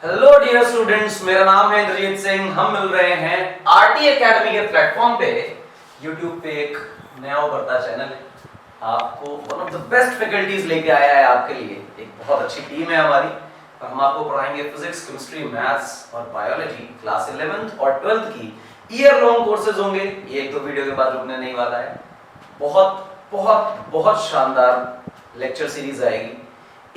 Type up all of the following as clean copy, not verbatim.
Hello dear students, मेरा नाम है इंद्रजीत सिंह। हम मिल रहे हैं आरटी एकेडमी के प्लेटफॉर्म पे। यूट्यूब पे एक नया उभरता चैनल है, आपको one of the best faculties लेके आया है आपके लिए। एक बहुत अच्छी टीम है हमारी और हम आपको पढ़ाएंगे फिजिक्स, केमिस्ट्री, मैथ्स और बायोलॉजी। क्लास 11th और 12th की ईयर लॉन्ग कोर्सेज होंगे। ये एक दो वीडियो के बाद रुकने नहीं वाला है। बहुत बहुत बहुत शानदार लेक्चर सीरीज आएगी।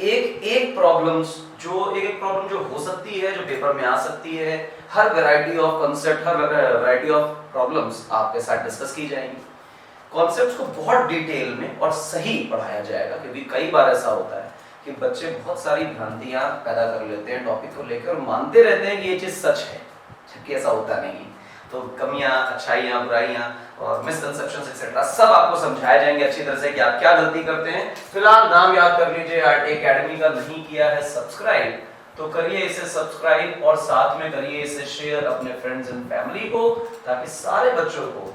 एक एक प्रॉब्लम जो हो सकती है, जो पेपर में आ सकती है, हर वैरायटी ऑफ कॉन्सेप्ट, हर वैरायटी ऑफ प्रॉब्लम्स आपके साथ डिस्कस की जाएंगी। कॉन्सेप्ट्स को बहुत डिटेल में और सही पढ़ाया जाएगा, क्योंकि कई बार ऐसा होता है कि बच्चे बहुत सारी भ्रांतियां पैदा कर लेते हैं टॉपिक को लेकर और मानते रहते हैं कि ये चीज सच है, जबकि ऐसा होता नहीं। तो कमियां, अच्छाइयां, बुराइयां और मिसकंसेप्शंस एक्सेट्रा सब आपको समझाए जाएंगे अच्छी तरह से कि आप क्या गलती करते हैं। फिलहाल नाम याद कर लीजिए, आरटी एकेडमी का नहीं किया है सब्सक्राइब तो करिए इसे सब्सक्राइब और साथ में करिए इसे शेयर अपने फ्रेंड्स एंड फैमिली को, ताकि सारे बच्चों को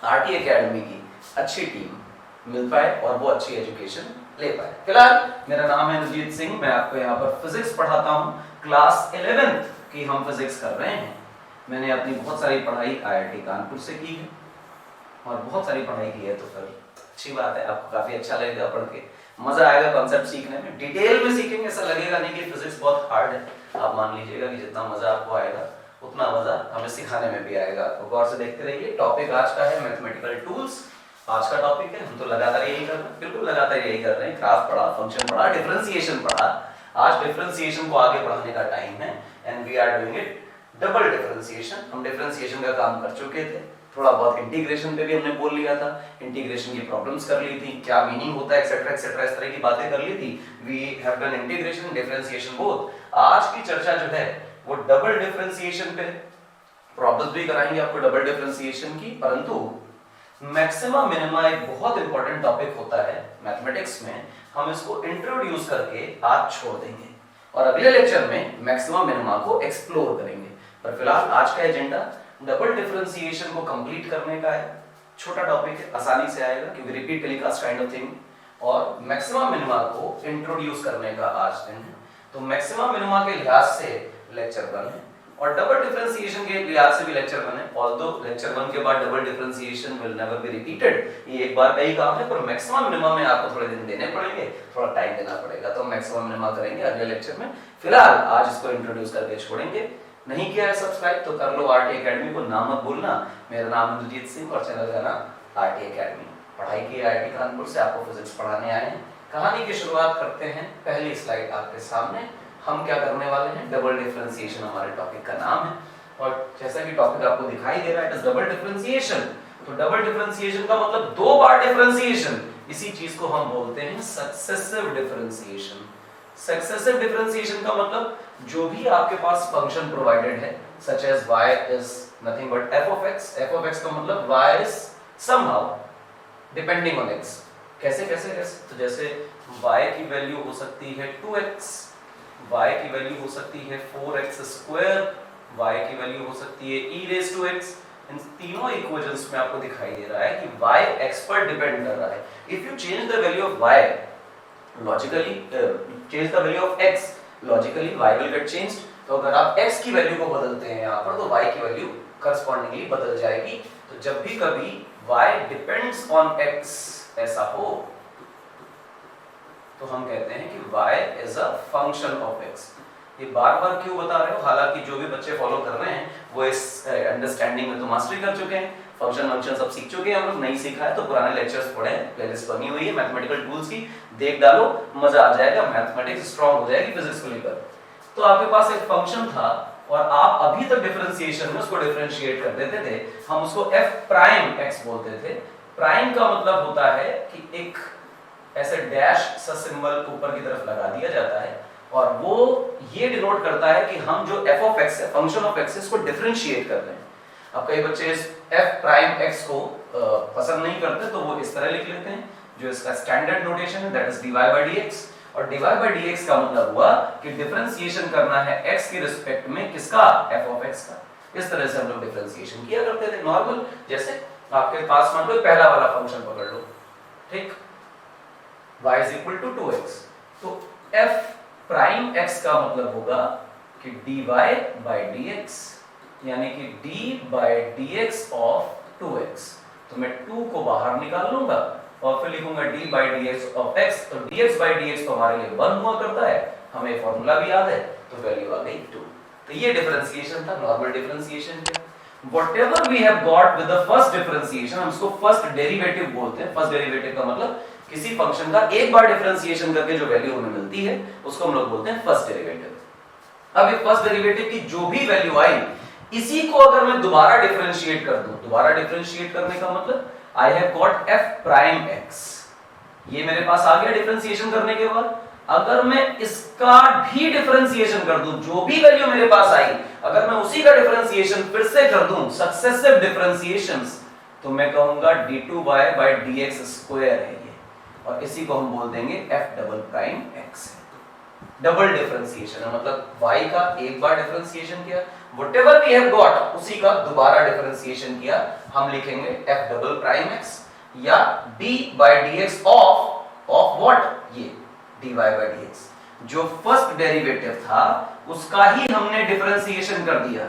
आरटी एकेडमी की अच्छी टीम मिल पाए और वो अच्छी एजुकेशन ले पाए। फिलहाल मेरा नाम है इंद्रजीत सिंह, मैं आपको यहाँ पर फिजिक्स पढ़ाता हूँ। क्लास 11th की हम फिजिक्स कर रहे हैं। मैंने अपनी बहुत सारी पढ़ाई आईआईटी कानपुर से की है और बहुत सारी पढ़ाई की है, तो फिर अच्छी बात है, आपको काफी अच्छा लगेगा पढ़ के, मजा आएगा कॉन्सेप्ट सीखने में। डिटेल में सीखेंगे, ऐसा लगेगा नहीं कि फिजिक्स बहुत हार्ड है। आप मान लीजिएगा कि जितना मजा आपको आएगा उतना मजा हमें सिखाने में भी आएगा। तो गौर से देखते रहिए। टॉपिक आज का है मैथमेटिकल टूल्स। आज का टॉपिक है, हम तो लगातार यही कर रहे हैं, बिल्कुल लगातार यही कर रहे हैं। ग्राफ पढ़ा, फंक्शन पढ़ा, डिफरेंशिएशन पढ़ा। आज डिफरेंशिएशन को आगे बढ़ाने का टाइम है and we are doing it double differentiation. हम डिफरेंशिएशन का काम कर चुके थे, थोड़ा बहुत इंटीग्रेशन पे भी हमने बोल लिया था, इंटीग्रेशन की प्रॉब्लम्स कर ली थी, क्या मीनिंग होता है एक्सेट्रा एक्सेट्रा, इस तरह की बातें कर ली थी। We have done integration, differentiation both. आज की चर्चा जो है वो डबल डिफरेंशिएशन पे। प्रॉब्लम्स भी कराएंगे आपको डबल डिफरेंशिएशन की, परंतु मैक्सिमा मिनिमा एक बहुत इंपॉर्टेंट टॉपिक होता है मैथमेटिक्स में। हम इसको इंट्रोड्यूस करके आज छोड़ देंगे और अगले लेक्चर में मैक्सिमा मिनिमा को एक्सप्लोर करेंगे। पर फिलहाल आज का एजेंडा डबल डिफरेंशिएशन को कंप्लीट करने का है। छोटा टॉपिक है, आसानी से आएगा क्योंकि repeat telecast kind of thing, और मैक्सिमा मिनिमा को इंट्रोड्यूस करने का आज दिन है। तो मैक्सिमा मिनिमा के लिहाज से लेक्चर 1 है और डबल डिफरेंशिएशन के लिहाज से भी लेक्चर 1 है। ऑल्दो लेक्चर 1 के बाद double differentiation will never be repeated, ये एक बार का ही काम है, पर मैक्सिमा मिनिमा में आपको थोड़े दिन देने पड़ेंगे, थोड़ा टाइम देना पड़ेगा। तो मैक्सिमा मिनिमा करेंगे अगले लेक्चर में। फिलहाल आज इसको इंट्रोड्यूस करके छोड़ेंगे। नहीं किया है सब्सक्राइब तो कर लो आरटी एकेडमी को, नाम मत भूलना। मेरा नाम इंद्रजीत सिंह और चैनल का नाम आरटी एकेडमी। पढ़ाई की आईआईटी कानपुर से, आपको फिजिक्स पढ़ाने आए हैं। कहानी की शुरुआत करते हैं। पहली स्लाइड आपके सामने। हम क्या करने वाले हैं, डबल डिफरेंशिएशन हमारे टॉपिक का नाम है और जैसा कि टॉपिक आपको दिखाई दे रहा है, इट इज डबल डिफरेंशिएशन। तो डबल डिफरेंशिएशन का मतलब 2 बार डिफरेंशिएशन, इसी चीज को हम बोलते हैं सक्सेसिव डिफरेंशिएशन। सक्सेसिव डिफरेंशिएशन का मतलब जो भी आपके पास फंक्शन प्रोवाइडेड है, such as y is nothing but f of x का मतलब y is somehow depending on x। कैसे कैसे कैसे, तो जैसे y की वैल्यू हो सकती है 2x, y की वैल्यू हो सकती है 4x स्क्वायर, y की वैल्यू हो सकती है e raised to x। इन तीनों इक्वेशंस में आपको दिखाई दे रहा है कि y x पर डिपेंड कर रहा है। If you change the value of y logically, change the value of x logically y will get changed। तो अगर आप x की वैल्यू को बदलते हैं यहाँ पर, तो y की वैल्यू करस्पॉन्डिंगली बदल जाएगी। तो जब भी कभी y depends on x ऐसा हो तो हम कहते हैं कि y is a function of x। ये बार बार क्यों बता रहे हो, हालांकि जो भी बच्चे फॉलो कर रहे हैं वो इस अंडरस्टैंडिंग में तो मास्टरी कर चुके हैं, फंक्शन सब सीख चुके हैं। हम लोग नहीं सीखा है तो पुराने लेक्चर्स पढ़े, प्लेलिस्ट बनी हुई है मैथमेटिकल टूल्स की, देख डालो, मजा आ जाएगा, मैथमेटिक्स स्ट्रांग हो जाएगी फिजिक्स को लेकर। तो आपके पास एक फंक्शन था और आप अभी तक डिफरेंशिएशन में उसको डिफरेंशिएट कर देते थे। हम उसको f प्राइम x बोलते थे। प्राइम का मतलब होता है कि एक ऐसे डैश सा सिंबल ऊपर की तरफ लगा दिया जाता है और वो ये डिनोट करता है कि हम जो f of x है, फंक्शन ऑफ x, इसको डिफरेंशिएट कर रहे हैं। अब कई बच्चे इस f प्राइम x को पसंद नहीं करते तो वो इस तरह लिख लेते हैं, जो इसका स्टैंडर्ड नोटेशन है, that is dy by dx। और dy by dx का मतलब हुआ कि डिफरेंशिएशन करना है x के रिस्पेक्ट में किसका, f of x का। इस तरह से हम लोग डिफरेंशिएशन किया करते थे नॉर्मल। जैसे आपके पास मान लो पहला वाला फंक्शन पकड़ लो, ठीक, y is equal to 2x, तो f प्राइम x का मतलब होगा कि dy by dx, यानी कि d by dx of 2x। तो मैं 2 को बाहर निकाल लूंगा और फिर लिखूंगा d by dx of x। तो dx by dx तो हमारे लिए 1 हुआ करता है, हमें फॉर्मूला भी याद है, तो वैल्यू आ गई 2। तो ये डिफरेंशिएशन था, नॉर्मल डिफरेंशिएशन था। Whatever we have got with the first differentiation, हम इसको फर्स्ट डेरिवेटिव बोलते हैं। फर्स्ट डेरिवेटिव का मतलब किसी फंक्शन का एक बार डिफरेंशिएशन करके जो वैल्यू हमें मिलती है उसको हम लोग बोलते हैं फर्स्ट डेरिवेटिव। अब ये फर्स्ट डेरिवेटिव की जो भी वैल्यू आई, इसी को अगर मैं दोबारा डिफरेंशिएट कर दूं, दोबारा डिफरेंशिएट करने का मतलब I have got f prime x, ये मेरे पास आ गया डिफरेंशिएशन करने के बाद। अगर मैं इसका भी डिफरेंशिएशन कर दूं, जो भी वैल्यू मेरे पास आई, अगर मैं उसी का डिफरेंशिएशन फिर से कर दूं, सक्सेसिव डिफरेंशिएशंस, तो मैं कहूंगा d2y by dx स्क्वायर है ये, और इसी को हम बोल देंगे f डबल प्राइम x है। डबल डिफरेंशिएशन है, मतलब y का एक बार डिफरेंशिएशन किया, व्हाटएवर वी हैव गॉट उसी का दोबारा डिफरेंशिएशन किया, हम लिखेंगे f डबल प्राइम x या d by dx of what, ये dy by dx। जो फर्स्ट डेरिवेटिव था उसका ही हमने डिफरेंशिएशन कर दिया,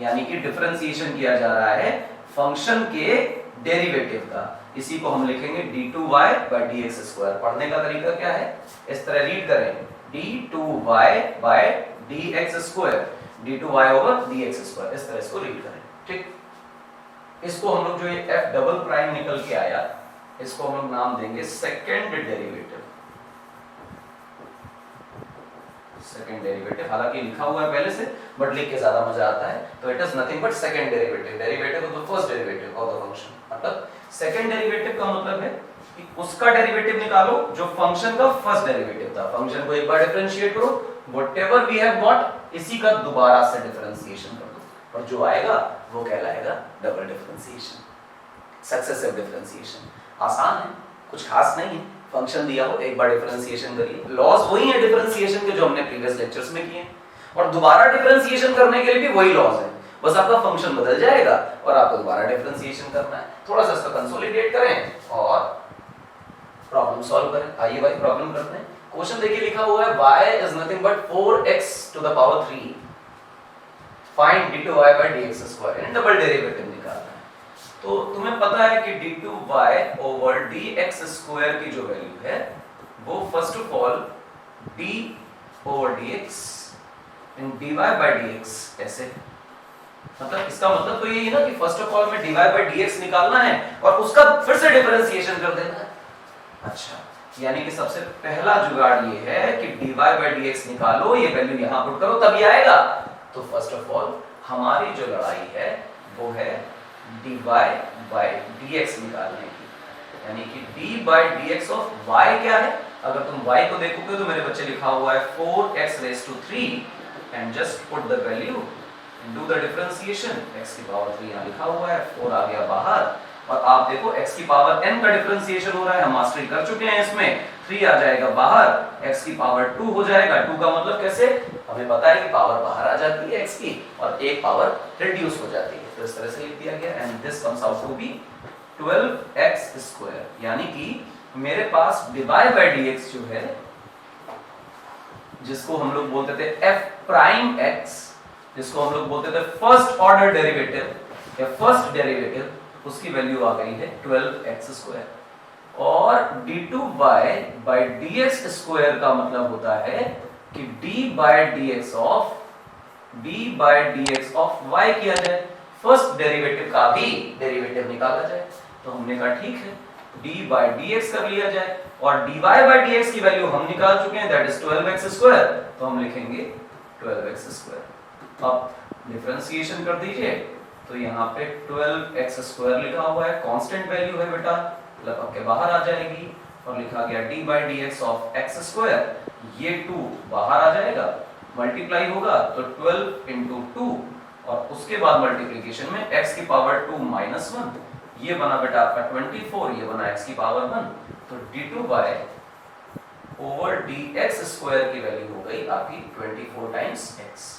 यानी कि डिफरेंशिएशन किया जा रहा है फंक्शन के डेरिवेटिव का, इसी को हम लिखेंगे d2y by dx स्क्वायर। पढ़ने का तरीका क्या है, इस तरह रीड करें, d2y by dx square, d2y over dx square, इस तरह इसको रीड करें। ठीक, इसको हम लोग जो ये f डबल प्राइम निकल के आया, इसको हम लोग नाम देंगे सेकंड डेरिवेटिव। सेकंड डेरिवेटिव, हालांकि लिखा हुआ है पहले से, बट लिख के ज्यादा मजा आता है, तो it is nothing but second derivative, derivative of the first derivative of the function. मतलब सेकंड डेरिवेटिव का मतलब है कि उसका डेरिवेटिव निकालो जो फंक्शन का फर्स्ट डेरिवेटिव था। फंक्शन को एक बार डिफरेंशिएट करो, व्हाटएवर वी हैव गॉट इसी का दोबारा से डिफरेंशिएशन कर दो, और जो आएगा वो कहलाएगा डबल डिफरेंशिएशन, सक्सेसिव डिफरेंशिएशन। आसान है, कुछ खास नहीं है, फंक्शन दिया हो एक बार डिफरेंशिएशन करिए, लॉज वही है डिफरेंशिएशन के जो हमने प्रीवियस लेक्चर्स में किए, और दोबारा डिफरेंशिएशन करने के लिए भी वही लॉज है, बस आपका फंक्शन बदल जाएगा और आपको दोबारा डिफरेंशिएशन करना है। थोड़ा सा इसको कंसोलिडेट करें और प्रॉब्लम सॉल्व करें। आइए भाई प्रॉब्लम करते हैं। क्वेश्चन देखिए लिखा हुआ है y is nothing but 4x to the power 3, find d2y by dx square, in double derivative निकालना है। तो तुम्हें पता है कि d2y over dx स्क्वायर की जो वैल्यू है वो first of all d over dx in dy by dx ऐसे, मतलब इसका मतलब तो यही है ना कि फर्स्ट ऑफ ऑल में dy by dx निकालना है और उसका फिर से डिफरेंशिएशन कर देना है। अच्छा, यानी कि सबसे पहला जुगाड़ ये है कि dy by dx निकालो, ये वैल्यू यहां पुट करो तब ये आएगा। तो फर्स्ट ऑफ ऑल हमारी जो लड़ाई है वो है dy by dx निकालने की, यानी कि d by dx of y क्या है। अगर तुम y को देखोगे तो मेरे बच्चे लिखा हुआ है 4x raised to 3 and just put the value and do the differentiation। x की पावर 3 यहाँ लिखा हुआ है, 4 आ गया बाहर, और आप देखो x की पावर n का डिफरेंशिएशन हो रहा है, हम मास्टरी कर चुके हैं इसमें, 3 आ जाएगा बाहर, x की पावर 2 हो जाएगा। 2 का मतलब कैसे, हमें पता है कि पावर बाहर आ जाती है x की और एक पावर रिड्यूस हो जाती है, तो इस तरह से लिख दिया गया and this comes out to be 12x square, यानी कि मेरे पास dy by dx जो है, जिसको हम लोग बोलते थे f प्राइम x, जिसको हम लोग बोलते थे फर्स्ट ऑर्डर डेरिवेटिव या फर्स्ट डेरिवेटिव, उसकी वैल्यू आ गई है 12x स्क्वायर, और d2y by dx स्क्वायर का मतलब होता है कि d by dx of y किया जाए, फर्स्ट डेरिवेटिव का भी डेरिवेटिव निकाला जाए। तो हमने कहा ठीक है, d by dx कर लिया जाए, और dy by dx की वैल्यू हम निकाल चुके हैं, दैट इज 12x स्क्वायर, तो हम लिखेंगे 12x स्क्वायर। अब डिफरेंशिएशन कर दीजिए, तो यहाँ पे 12x स्क्वायर लिखा हुआ है, कांस्टेंट वैल्यू है बेटा, मतलब के बाहर आ जाएगी, और लिखा गया d by dx of x square, ये 2 बाहर आ जाएगा, मल्टीप्लाई होगा तो 12 into 2, और उसके बाद मल्टीप्लिकेशन में x की पावर 2 minus 1, ये बना बेटा आपका 24, ये बना x की पावर 1, तो d2y over dx स्क्वायर की वैल्यू हो गई आपकी 24 टाइम्स x।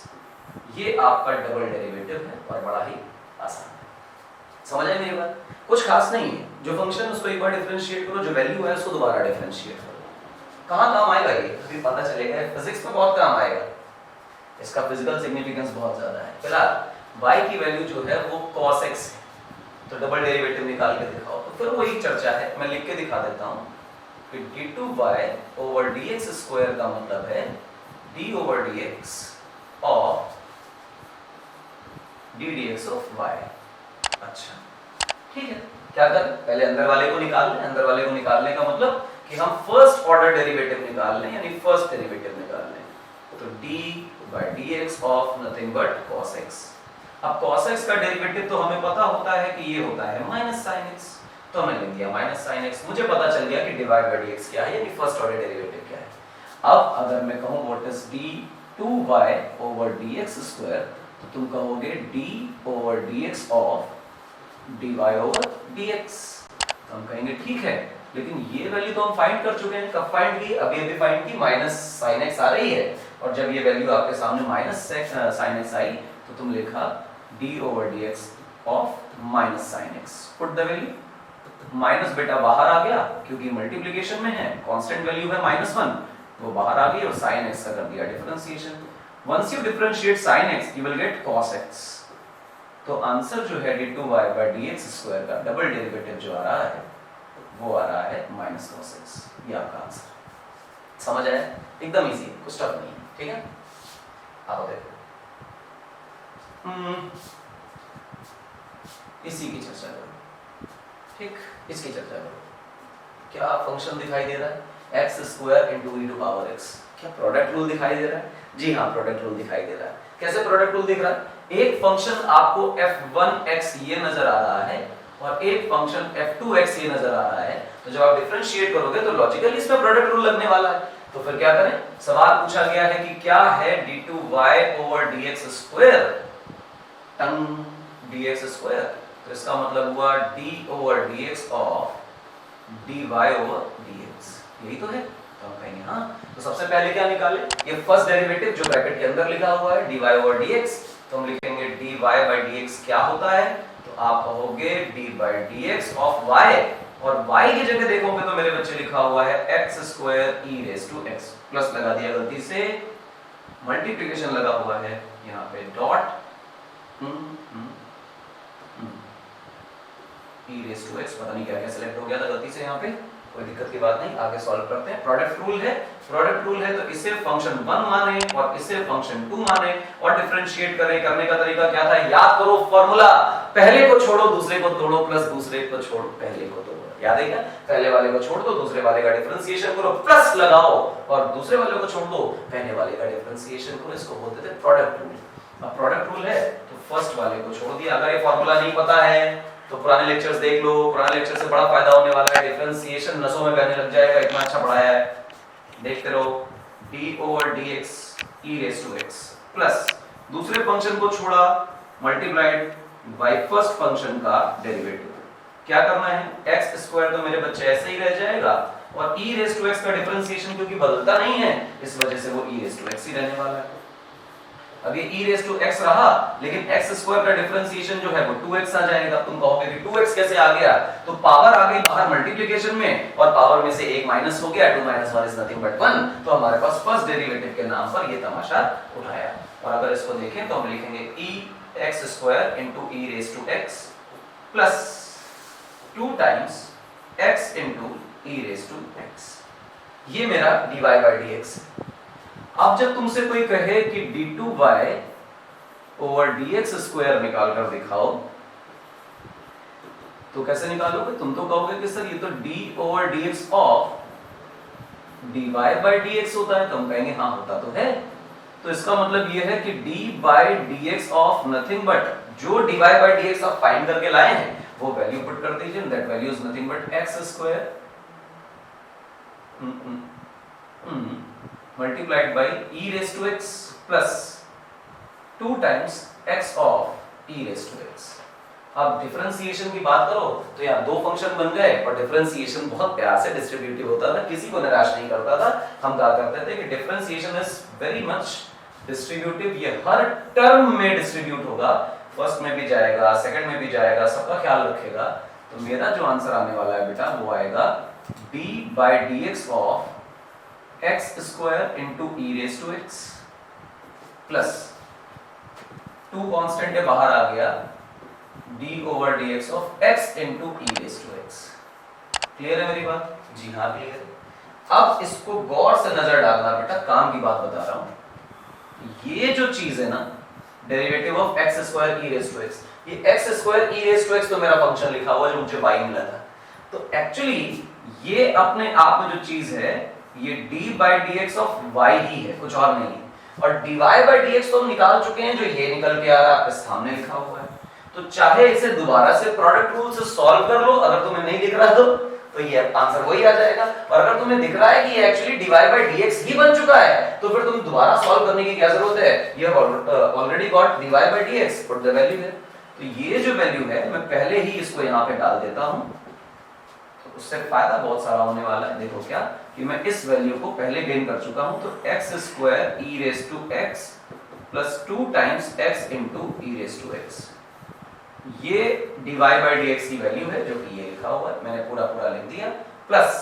ये आपका डबल डेरिवेटिव है और बड़ा ही आसान है। समझ आए मेरी बात, कुछ खास नहीं है, जो फंक्शन उसको एक बार डिफरेंशिएट करो, जो वैल्यू है उसको दोबारा डिफरेंशिएट करो। कहाँ काम आएगा ये अभी पता चलेगा, फिजिक्स में बहुत काम आएगा। इसका फिजिकल सिग्निफिकेंस बहुत ज्यादा है। फिलहाल y की वैल्यू जो है वो cos x है, तो डबल डेरिवेटिव निकाल के दिखाओ। तो फिर वही चर्चा है, मैं लिख के दिखा देता हूँ कि d2y ओवर dx स्क्वायर का मतलब है d over dx of d dx of y। अच्छा ठीक है, क्या कर, पहले अंदर वाले को निकाल लें। अंदर वाले को निकालने का मतलब कि हम फर्स्ट ऑर्डर डेरिवेटिव निकाल लें, यानी फर्स्ट डेरिवेटिव निकाल लें। तो d by dx of nothing but cos x। अब cos x का डेरिवेटिव तो हमें पता होता है कि ये होता है माइनस sin x, तो हमने लिख दिया माइनस sin x। मुझे पता चल गया कि डिवाइड बाय dx क्या है, यानी फर्स्ट ऑर्डर डेरिवेटिव क्या है। अब अगर मैं कहूं what is d2y over dx square, तो तुम कहोगे d over dx of dy over dx। तो हम कहेंगे ठीक है, लेकिन ये वैल्यू तो हम फाइंड कर चुके हैं। कब फाइंड की? अभी अभी फाइंड की, माइनस sin x आ रही है, और जब ये वैल्यू आपके सामने माइनस sin x आई तो तुम लिखा d over dx of minus sin x। Put the value, minus बेटा बाहर आ गया क्योंकि मल्टीप्लिकेशन में है, कांस्टेंट वैल्यू है -1, वो बाहर आ गई और sin x का कर दिया differentiation. Once you differentiate sin x you will get cos x। तो आंसर जो है d2y by dx स्क्वायर का डबल डेरिवेटिव जो आ रहा है वो आ रहा है माइनस cos x। ये आपका आंसर। समझ आया? एकदम इजी, कुछ टफ नहीं है। ठीक है, आओ देखो इसी की चर्चा करो। ठीक, इसकी चर्चा करो। क्या फंक्शन दिखाई दे रहा है? x square into e to power x। क्या प्रोडक्ट रूल दिखाई दे रहा है? जी हाँ, प्रोडक्ट रूल दिखाई दे रहा है। कैसे प्रोडक्ट रूल दिख रहा है? एक फंक्शन आपको f1x ये नजर आ रहा है और एक फंक्शन f2x ये नजर आ रहा है, तो जब आप डिफरेंशिएट करोगे तो लॉजिकली इसमें प्रोडक्ट रूल लगने वाला है। तो फिर क्या करें? सवाल पूछा गया है कि क्या है d2y ओवर dx स्क्वायर टंग dx स्क्वायर, तो इसका मतलब हुआ d over dx of dy over dx। यही तो है, तो हम कहेंगे हाँ। तो सबसे पहले क्या निकालें? ये फर्स्ट डेरिवेटिव जो ब्रैकेट के अंदर लिखा हुआ है dy ओवर dx, तो हम लिखेंगे dy by dx क्या होता है, तो आप कहोगे d by dx of y, और y की जगह देखोगे तो मेरे बच्चे लिखा हुआ है x square e raise to x। Plus लगा दिया गलती से, मल्टीप्लिकेशन लगा हुआ है यहाँ पे dot e raise to x, पता नहीं क्या क्या सिलेक्ट हो गया था गलती से यहाँ पे, कोई दिक्कत की बात नहीं, आगे सॉल्व करते हैं। प्रोडक्ट रूल है, प्रोडक्ट रूल है तो इसे फंक्शन 1 माने और इसे फंक्शन 2 माने और डिफरेंशिएट करें। करने का तरीका क्या था? याद करो फॉर्मूला, पहले को छोड़ो दूसरे को तोड़ो प्लस दूसरे को छोड़ो पहले को तोड़ो। याद है क्या? पहले वाले को छोड़ दो दूसरे वाले का डिफरेंशिएशन करो, प्लस लगाओ, और दूसरे वाले को छोड़ दो पहले वाले का डिफरेंशिएशन करो। इसको बोलते थे प्रोडक्ट रूल। अब प्रोडक्ट रूल है तो फर्स्ट वाले को छोड़ दिया। अगर ये फॉर्मूला नहीं पता है तो पुराने लेक्चर्स देख लो, पुराने लेक्चर से बड़ा फायदा होने वाला है। डिफरेंशिएशन नसों में बहने लग जाएगा, इतना अच्छा पढ़ाया है। देखते रहो, d over dx e raise to x plus दूसरे फंक्शन को छोड़ा मल्टीप्लाइड बाय फर्स्ट फंक्शन का डेरिवेटिव। क्या करना है? x स्क्वायर तो मेरे बच्चे ऐसे ही रह जाएगा और e रेज़ टू x का डिफरेंशिएशन क्योंकि बदलता नहीं है इस वजह से वो e रेज़ टू x ही रहने वाला है। अब ये e रेज़ टू x रहा, लेकिन x स्क्वायर का डिफरेंशिएशन जो है वो 2x आ जाएगा। तुम कहोगे कि 2x कैसे आ गया? तो पावर आ गई बाहर मल्टीप्लिकेशन में और पावर में से एक माइनस हो गया, 2 - 1 इज नथिंग बट 1, तो हमारे पास फर्स्ट डेरिवेटिव के नाम पर ये तमाशा उठाया। और अगर इसको देखें तो हम लिखेंगे ex square into e raise to x plus 2 times x into e raise to x। ये मेरा dy by dx है। अब जब तुमसे कोई कहे कि d2y ओवर dx स्क्वायर निकाल कर दिखाओ, तो कैसे निकालोगे? तुम तो कहोगे कि सर ये तो d over dx of dy by dx होता है, तो हम कहेंगे हाँ होता तो है। तो इसका मतलब ये है कि d by dx of nothing but जो dy by dx आप फाइंड करके लाए हैं वो वैल्यू पुट कर दीजिए, that value is nothing but x square multiplied by e raised to x plus 2 times x of e raised to x। अब differentiation की बात करो तो यहाँ दो फंक्शन बन गए, पर डिफरेंशिएशन बहुत प्यार से डिस्ट्रीब्यूटिव होता था, किसी को निराश नहीं करता था। हम कहा करते थे कि differentiation is very much distributive, ये हर टर्म में डिस्ट्रीब्यूट होगा, फर्स्ट में भी जाएगा, सेकंड में भी जाएगा, सबका ख्याल रखेगा। तो मेरा जो आंसर आने वाला है बेटा वो आएगा d by dx of x square into e raise to x plus 2 constant है बाहर आ गया d over dx of x into e raise to x. Clear है मेरी बात? जी हाँ क्लियर है। अब इसको गौर से नजर डालना बेटा, काम की बात बता रहा हूं। ये जो चीज है ना derivative of X square e raise to x, ये X square e raise to X तो मेरा फंक्शन लिखा हुआ है जो मुझे y मिला था। तो एक्चुअली ये अपने आप में जो चीज है ये d by D x of y ही है, कुछ और नहीं है। और dy बाई dx तो हम निकाल चुके हैं, जो ये निकल के आ रहा है आपके सामने लिखा हुआ है। तो चाहे इसे दोबारा से प्रोडक्ट रूल से सॉल्व कर लो, अगर तुम्हें नहीं दिख रहा तो ये आंसर वही आ जाएगा। और अगर तुम्हें दिख रहा है कि ये एक्चुअली dy बाई dx ही बन चुका है, तो फिर तुम दोबारा सॉल्व करने की क्या जरूरत है? ये already got dy by dx, put the value है। तो ये जो वैल्यू है मैं पहले ही इसको यहाँ पे डाल देता हूँ, तो उससे फायदा बहुत सारा होने वाला है। देखो क्या कि मैं इस वैल्यू को पहले गेन कर चुका हूं, तो x square e raise to x plus 2 times x into e raise to x, ये dy बाई dx की वैल्यू है जो कि ये लिखा हुआ है, मैंने पूरा लिख दिया। प्लस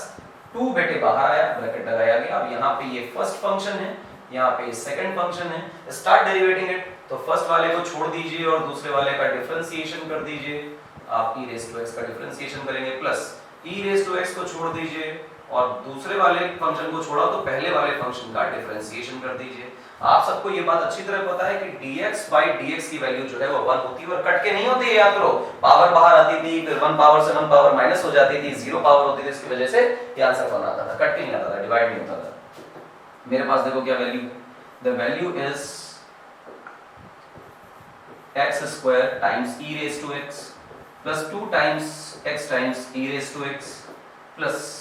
2 बेटे बाहर आया, ब्रैकेट लगाया गया। अब यहाँ पे ये फर्स्ट फंक्शन है, यहाँ पे सेकंड फंक्शन है। स्टार्ट डेरिवेटिंग इट, तो फर्स्ट वाले को छोड़ दीजिए और दूसरे वाले का डिफरेंशिएशन कर दीजिए। आप ई रेज टू एक्स का डिफरेंशिएशन करेंगे, plus e raise to x को छोड़ दीजिए और दूसरे वाले फंक्शन को छोड़ा तो पहले वाले फंक्शन का डिफरेंशिएशन कर दीजिए। आप सबको ये बात अच्छी तरह पता है कि dx बाई dx की वैल्यू जो है वो 1 होती है और कट के नहीं होती है, याद करो। पावर बाहर आती थी, फिर 1 पावर से 1 पावर माइनस हो जाती थी, 0 पावर होती थी, इसकी वजह से ये आंसर 1 आता था, कट के नहीं आता था, डिवाइड नहीं होता था। मेरे पास देखो क्या value, the value is x square times e raise to x plus 2 times x times e raise to x plus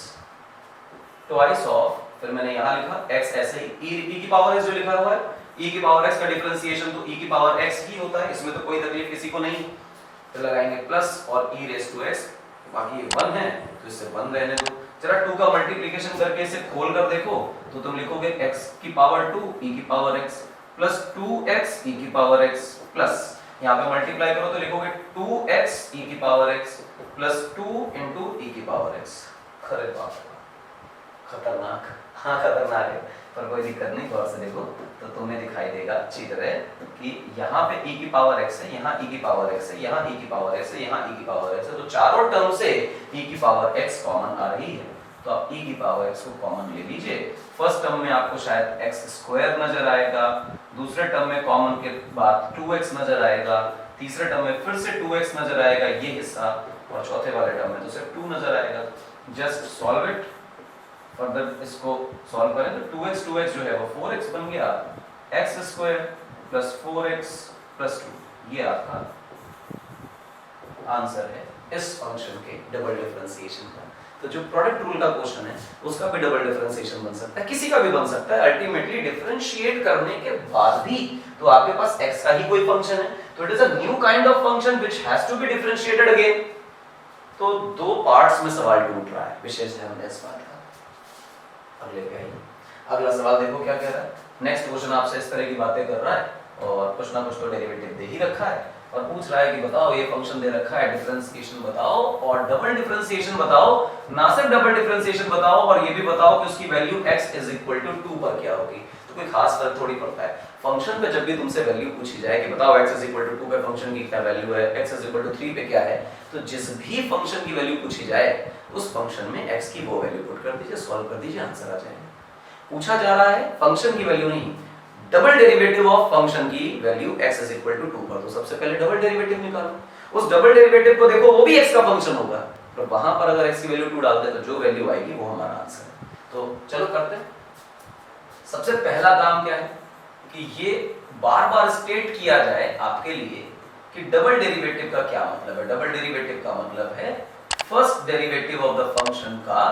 twice of, फिर मैंने यहां लिखा x ऐसे ही e की पावर x जो लिखा हुआ है, e की पावर x का डिफरेंशिएशन तो e की पावर x ही होता है, इसमें तो कोई तकलीफ किसी को नहीं। तो लगाएंगे प्लस और e रेज टू x, बाकी ये 1 है तो इससे 1 रहने दो। जरा 2 का मल्टीप्लिकेशन करके इसे खोल कर देखो तो तुम लिखोगे x की पावर 2 e की power x plus 2x e की पावर x प्लस यहाँ पे मल्टीप्लाई करो तो लिखोगे 2x e की power x plus 2 into e की पावर x। अरे बाप रे, खतरनाक। हाँ खतरनाक है, पर कोई दिक्कत नहीं, गौर से देखो तो तुम्हें दिखाई देगा अच्छी तरह कि यहाँ पे e की पावर x है, यहाँ e की पावर x है, यहाँ e की पावर x है, यहाँ e की पावर x है, तो चारों टर्म से e की पावर x कॉमन आ रही है। तो आप e की पावर x को कॉमन ले लीजिए। फर्स्ट टर्म में आपको शायद x स्क्वायर नजर आएगा, दूसरे टर्म में कॉमन के बाद 2x नजर आएगा, तीसरे टर्म में फिर से 2x नजर आएगा ये हिस्सा, और चौथे वाले टर्म में तो सिर्फ 2 नजर आएगा। जस्ट सॉल्व इट, फर्दर इसको सॉल्व करें तो 2x जो है वो 4x बन गया, x square plus 4x plus 2, ये आपका आंसर है इस फंक्शन के डबल डिफरेंशिएशन का। तो जो प्रोडक्ट रूल का क्वेश्चन है उसका भी डबल डिफरेंशिएशन बन सकता है, किसी का भी बन सकता है। अल्टीमेटली डिफरेंशिएट करने के बाद भी तो आपके पास x का ही कोई फंक्शन है, तो it is a new kind of function which has to be differentiated again. तो 2 पार्ट्स में सवाल टूट रहा है, विशेष ध्यान दें इस बात का। अगले पे आइए, अगला सवाल देखो क्या कह रहा है। नेक्स्ट क्वेश्चन आपसे इस तरह की बातें कर रहा है और कुछ ना कुछ तो डेरिवेटिव दे ही रखा है और पूछ रहा है कि बताओ ये फंक्शन दे रखा है, डिफरेंशिएशन बताओ और डबल डिफरेंशिएशन बताओ। ना सिर्फ डबल डिफरेंशिएशन बताओ और ये भी बताओ कि उसकी value x is equal to 2 पर क्या होगी। तो कोई खास फर्क थोड़ी पड़ता है फंक्शन पे। जब भी तुमसे वैल्यू पूछी जाए कि बताओ x इज इक्वल टू 2 पे फंक्शन की क्या वैल्यू है, x इज इक्वल टू 3 पे क्या है, तो जिस भी फंक्शन की वैल्यू पूछी जाए उस फंक्शन में x की वो वैल्यू पुट कर दीजिए, सॉल्व कर दीजिए, आंसर आ जाएगा। पूछा जा रहा है फंक्शन की वैल्यू नहीं, डबल डेरिवेटिव ऑफ फंक्शन की value x is equal to 2 पर। तो सबसे पहले डबल डेरिवेटिव निकालो, उस डबल डेरिवेटिव को देखो वो भी x का फंक्शन होगा, तो वहां पर अगर x की वैल्यू 2 डालते हैं तो जो वैल्यू आएगी वो हमारा आंसर है। तो चलो करते हैं। सबसे पहला काम क्या है कि ये बार-बार स्टेट किया जाए आपके लिए कि डबल डेरिवेटिव का क्या मतलब है। डबल डेरिवेटिव का मतलब है first derivative of the function का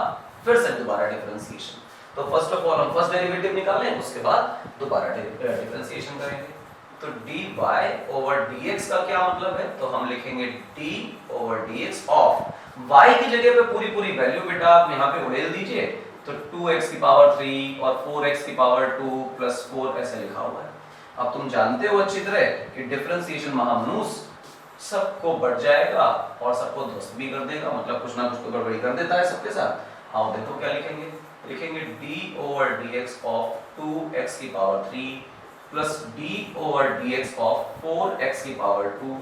फिर से दोबारा डिफरेंशिएशन। तो फर्स्ट ऑफ ऑल हम फर्स्ट डेरिवेटिव निकालें, उसके बाद दोबारा डिफरेंशिएशन करेंगे। तो dy ओवर dx का क्या मतलब है, तो हम लिखेंगे d over dx of y की जगह पे पूरी पूरी वैल्यू बेटा आप यहाँ पे उड़ेल दीजिए, तो 2x की पावर 3 और 4x की पावर 2 प्लस 4 ऐसे लिखा हुआ है। अब तुम जानते हो अच्छी तरह कि डिफरेंशिएशन महामनूस सबको बढ़ जाएगा और सबको ध्वस्त भी कर देगा, मतलब कुछ ना कुछ तो गड़बड़ी कर देता है सबके साथ। आओ देखो क्या लिखेंगे, लिखेंगे d over dx of 2x की power 3 plus D over D x of 4x की power 2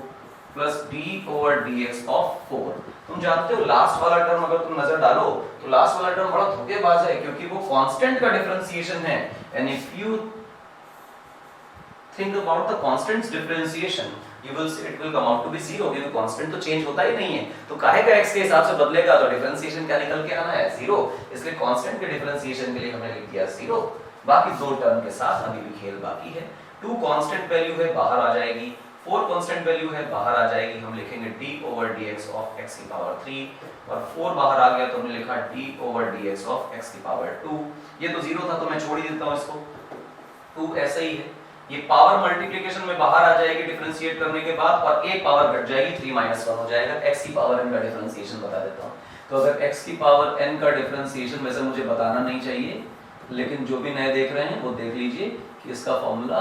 plus D over D x of 4। तुम जानते हो लास्ट वाला टर्म अगर तुम नजर डालो तो लास्ट वाला टर्म बड़ा धोखेबाज है, क्योंकि वो कांस्टेंट का डिफरेंशिएशन है। And if you think about the constants differentiation you will see it will come out to be 0, क्योंकि कांस्टेंट तो चेंज होता ही नहीं है, तो काहे का x के हिसाब से बदलेगा, तो डिफरेंशिएशन क्या निकल के आना है 0। इसलिए कांस्टेंट के डिफरेंशिएशन के लिए हमने लिख दिया 0। बाकी दो टर्म के साथ अभी भी खेल बाकी है। 2 कांस्टेंट वैल्यू है, बाहर आ जाएगी। 4 कांस्टेंट वैल्यू है, बाहर आ जाएगी। हम लिखेंगे d over dx of x की पावर 3 और 4 बाहर आ गया तो हमने लिखा d over dx of x की पावर 2। ये तो 0 था तो मैं छोड़ ही देता हूं इसको, 2 ऐसे ही है। ये पावर मल्टीप्लिकेशन में बाहर आ जाएगी डिफरेंशिएट करने के बाद, और एक पावर घट जाएगी, 3 - 1 हो जाएगा। x की पावर n का डिफरेंशिएशन बता देता हूं। तो अगर x की पावर n का डिफरेंशिएशन वैसे मुझे बताना नहीं चाहिए, लेकिन जो भी नए देख रहे हैं वो देख लीजिए कि इसका फॉर्मूला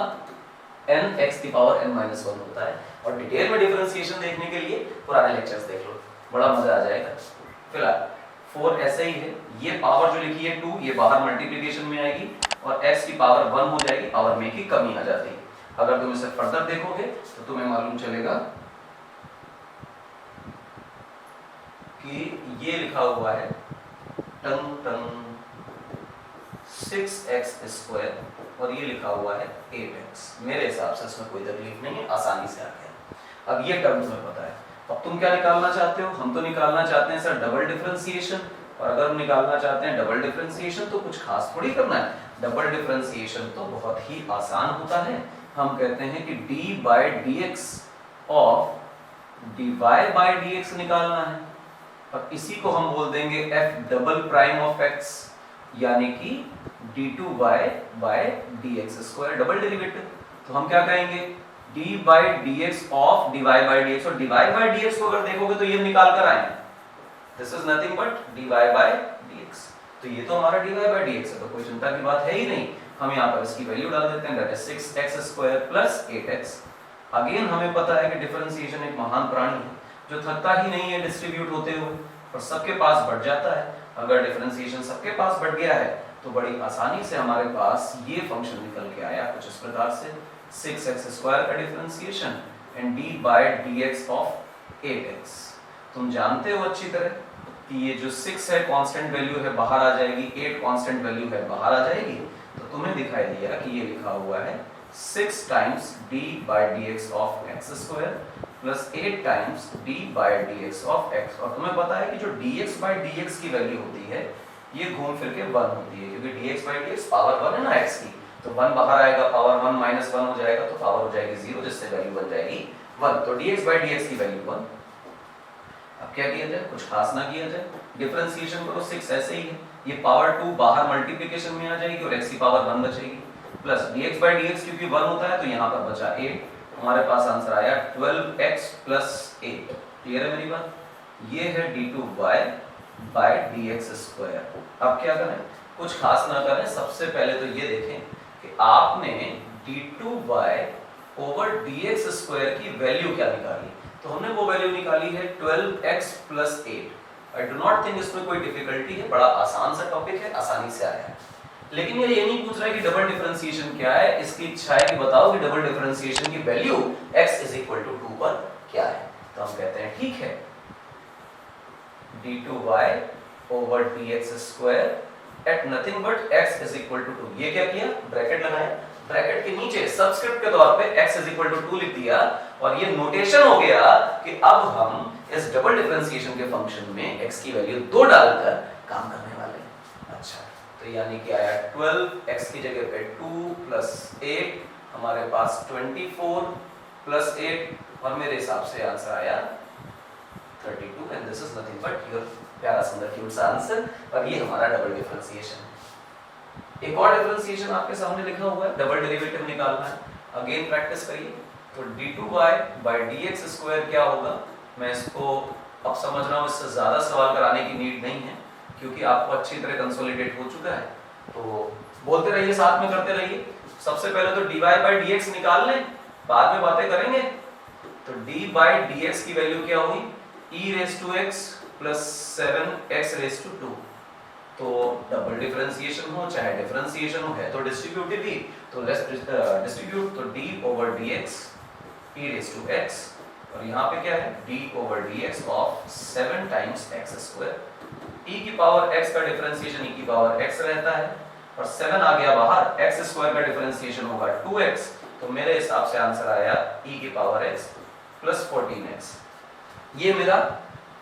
n x की पावर n - 1 होता है। और डिटेल में डिफरेंशिएशन देखने के लिए पुराने लेक्चर्स देख लो, बड़ा मजा आ जाएगा। फिलहाल 4 ऐसे ही है। ये पावर जो लिखी है 2, ये बाहर मल्टीप्लिकेशन में आएगी और x की पावर 1 हो जाएगी, पावर में की कमी आ जाती है। अगर तुम इसे फर्दर देखोगे तो तुम्हें मालूम चलेगा कि ये लिखा हुआ है टंग टंग 6x² और ये लिखा हुआ है 8x। मेरे हिसाब से इसमें कोई तकलीफ नहीं है, आसानी से आ गया। अब ये टर्म तुम्हें पता है, अब तुम क्या निकालना चाहते हो? हम तो निकालना चाहते हैं सर डबल डिफरेंशिएशन, और अगर हम निकालना चाहते हैं डबल डिफरेंशिएशन तो कुछ खास थोड़ी करना है। डबल डिफरेंशिएशन तो बहुत ही आसान होता है। हम कहते हैं कि d by dx of dy by dx निकालना है, और इसी को हम बोल देंगे f double prime of x, यानी कि d2y bye dx² double derivative. तो हम क्या कहेंगे d by dx of dy by dx, और dy बाय dx को अगर देखोगे तो ये निकाल कर आए, this is nothing but dy by dx। तो ये तो हमारा dy बाय dx है, तो कोई चिंता की बात है ही नहीं। हम यहाँ पर इसकी वैल्यू डाल देते हैं, that is 6x² plus 8x। Again हमें पता है कि डिफरेंशिएशन एक महान प्राणी है जो थकता ही नहीं है डिस्ट्रीब्यूट होते हुए, और सबके पास बढ़ जाता है। अगर डिफरेंशिएशन सबके पास बढ़ गया है तो बड़ी आसानी से हमारे पास ये फंक्शन निकल के आया कुछ इस प्रकार से, 6x² का differentiation and d by dx of 8x। तुम जानते हो अच्छी तरह कि ये जो 6 है कांस्टेंट वैल्यू है, बाहर आ जाएगी, 8 कांस्टेंट वैल्यू है, बाहर आ जाएगी। तो तुम्हें दिखाई दिया कि ये लिखा हुआ है 6 times d by dx of x² plus 8 times d by dx of x। और तुम्हें पता है कि जो dx बाय dx की वैल्यू होती है ये घूम फिर के 1 होती है, क्योंकि dx बाय dx पावर 1 है ना x की, तो 1 बाहर आएगा, पावर 1 - 1 हो जाएगा, तो पावर हो जाएगी 0, जिससे वैल्यू बन जाएगी 1। तो dx बाय dx की वैल्यू 1। अब क्या किया जाए? कुछ खास ना किया जाए, डिफरेंशिएशन करो। 6 ऐसे ही है, ये पावर 2 बाहर मल्टीप्लिकेशन में आ जाएगी और x की पावर 1 बचेगी, प्लस dx बाय dx क्योंकि 1 होता है तो यहाँ पर बचा 8। हमारे पास आंसर आया 12x प्लस 8। क्लियर है मेरी बात? ये है d2y बाय dx²। अब क्या करें? कुछ खास ना करें, सबसे पहले तो ये देखें कि आपने d2y ओवर dx² की वैल्यू क्या निकाली। तो हमने वो वैल्यू निकाली है 12x plus 8। I do not think इसमें कोई डिफिकल्टी है, बड़ा आसान सा टॉपिक है, आसानी से आया है। लेकिन ये नहीं पूछ रहा है कि डबल डिफरेंशिएशन क्या है, इसकी इच्छा है कि बताओ कि डबल डिफरेंशिएशन की वैल्यू x = 2 पर क्या है। तो हम कहते हैं ठीक है, d2y over dx² at nothing but x = 2। ये क्या किया? ब्रैकेट लगाया, ब्रैकेट के नीचे सबस्क्रिप्ट के तौर पे x = 2 लिख दिया, और ये नोटेशन हो गया कि अब हम इस डबल डिफरेंशिएशन के फंक्शन में x की वैल्यू 2 डालकर काम करने वाले हैं। अच्छा, तो यानी कि आया 12x की जगह पे 2 प्लस 8, हमारे पास 24 प्लस 8, और मेरे हिसाब से आंसर आया 32, and this is nothing but your प्यारा सुंदर क्यूट सा आंसर। और ये हमारा डबल डिफरेंशिएशन। एक और डिफरेंशिएशन आपके सामने लिखा हुआ है, डबल डेरिवेटिव निकालना है। अगेन प्रैक्टिस करिए। तो d2y बाय dx² क्या होगा, मैं इसको अब समझ रहा हूँ, इससे ज्यादा सवाल कराने की नीड नहीं है क्योंकि आपको अच्छी तरह कंसोलिडेट हो चुका है। तो बोलते रहिए, साथ में करते रहिए। सबसे पहले तो dy बाय dx निकाल लें, बाद में बातें करेंगे। तो d बाय dx की वैल्यू क्या हुई? e⁻x plus 7x⁻2। तो डबल डिफरेंशिएशन हो चाहे डिफरेंशिएशन हो, है तो डिस्ट्रीब्यूटिव ही, तो लेट्स डिस्ट्रीब्यूट, तो d over dx e raise to x, और यहाँ पे क्या है d over dx of 7 times x square, e की पावर x का डिफरेंशिएशन e की पावर x रहता है, और 7 आ गया बाहर, x स्क्वायर का डिफरेंशिएशन होगा 2x, तो मेरे हिसाब से आंसर आया e की पावर x प्लस 14x। ये मेरा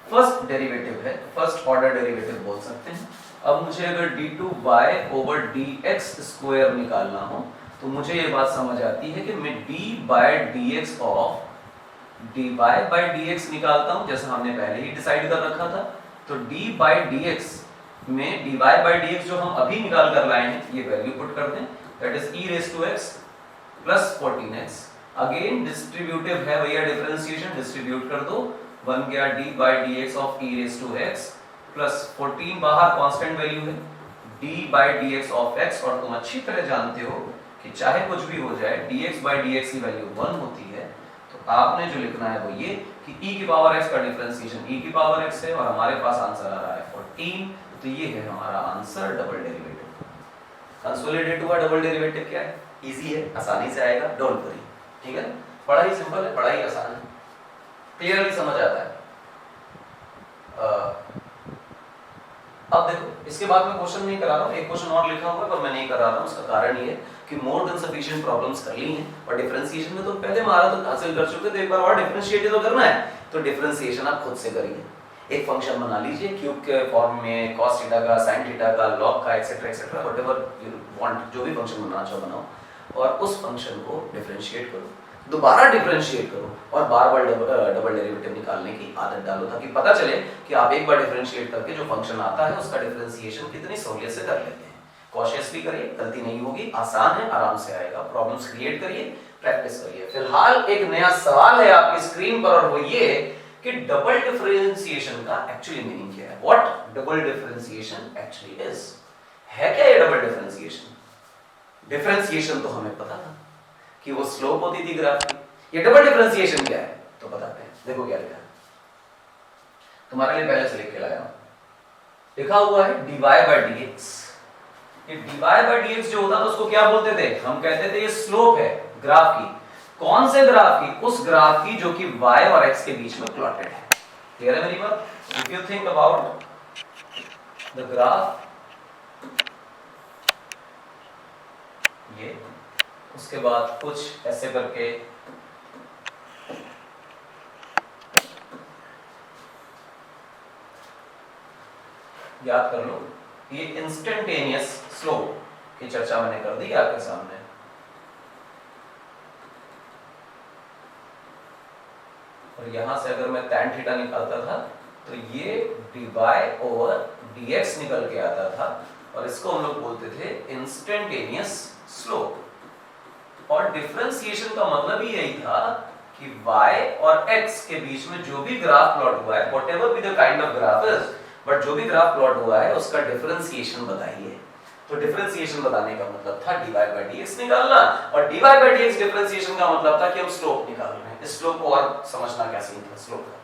फर्स्ट डेरिवेटिव है, फर्स्ट ऑर्डर डेरिवेटिव बोल सकते हैं। अब मुझे अगर d2y ओवर dx स्क्वायर निकालना हो तो मुझे ये बात समझ आती है कि मैं d by dx of dy by dx निकालता हूं, जैसा हमने पहले ही डिसाइड कर रखा था। तो d बाय dx में dy बाय dx जो हम अभी निकाल कर लाए हैं, ये वैल्यू पुट कर दें, that is e raise to x plus 14x। Again distributive है भैया, डिफरेंशिएशन डिस्ट्रीब्यूट कर दो, बन गया d by dx of e raise to x plus 14 बाहर कांस्टेंट वैल्यू है, d by dx of x, और तुम अच्छी तरह जानते हो कि चाहे कुछ भी हो जाए dx बाय dx की वैल्यू 1 होती है। तो आपने जो लिखना है वो ये कि e की पावर x का डिफरेंशिएशन e की पावर x है, और हमारे पास आंसर आ रहा है 14। तो ये है हमारा आंसर, डबल डेरिवेटिव। कंसोलिडेट हुआ डबल डेरिवेटिव क्या है, इजी है, आसानी से आएगा, डोंट वरी, ठीक है। बड़ा ही सिंपल है, बड़ा ही आसान है, क्लियरली समझ आता है। अब देखो, इसके बाद मैं क्वेश्चन नहीं करा रहा हूँ, एक क्वेश्चन और लिखा हुआ है पर मैं नहीं करा रहा हूँ। उसका कारण ये है कि मोर देन सफिशिएंट प्रॉब्लम्स कर ली हैं, और डिफरेंशिएशन में तो पहले महारत हासिल कर चुके, तो एक बार और डिफरेंशिएट तो करना है। तो डिफरेंशिएशन आप खुद से करिए, एक फंक्शन बना लीजिए क्यूब के फॉर्म में, cos थीटा का, sin थीटा का, log का, etcetera etcetera, whatever you want, जो भी फंक्शन बनाना चाहो बनाओ, और उस फंक्शन को डिफरेंशिएट करो, दोबारा डिफरेंशिएट करो, और बार-बार डबल डेरिवेटिव निकालने की आदत डालो, ताकि पता चले कि आप एक बार डिफरेंशिएट करके जो फंक्शन आता है उसका डिफरेंशिएशन कितनी सहूलियत से कर लेते हैं। कॉशियसली करिए, गलती नहीं होगी, आसान है, आराम से आएगा। प्रॉब्लम्स क्रिएट करिए, प्रैक्टिस करिए। फिलहाल एक नया सवाल है आपकी स्क्रीन पर, और वो ये कि डबल डिफरेंशिएशन का एक्चुअली मीनिंग क्या है, what double differentiation actually is. है क्या ये डबल डिफरेंशिएशन? डिफरेंशिएशन तो हमें पता था कि वो स्लोप होती थी ग्राफ की, ये डबल डिफरेंशिएशन क्या है तो बताते हैं। देखो क्या लिखा है, तुम्हारे लिए पहले से लिख के लाया हूं, लिखा हुआ है dy बाय dx। ये dy बाय dx जो होता था उसको क्या बोलते थे, हम कहते थे ये स्लोप है ग्राफ की। कौन से ग्राफ की? उस ग्राफ की जो कि y और x के बीच में प्लॉटेड है। क्लियर है मेरी बात? If you think about the graph, ये उसके बाद कुछ ऐसे करके याद कर लो, ये इंस्टेंटेनियस स्लोप की चर्चा मैंने कर दी आपके सामने। और यहां से अगर मैं tan थीटा निकालता था तो ये dy ओवर dx निकल के आता था, और इसको हम लोग बोलते थे इंस्टेंटेनियस स्लोप। और डिफरेंशिएशन का मतलब ही यही था कि y और x के बीच में जो भी ग्राफ प्लॉट हुआ है, whatever be the kind of graph is, but जो भी ग्राफ प्लॉट हुआ है उसका डिफरेंशिएशन बताइए। तो डिफरेंशिएशन बताने का मतलब था dy बाय dx निकालना, और dy बाय dx डिफरेंशिएशन का मतलब था कि हम स्लोप निकाल रहे हैं। इस स्लोप को और समझना क्या सीन था स्लोप का।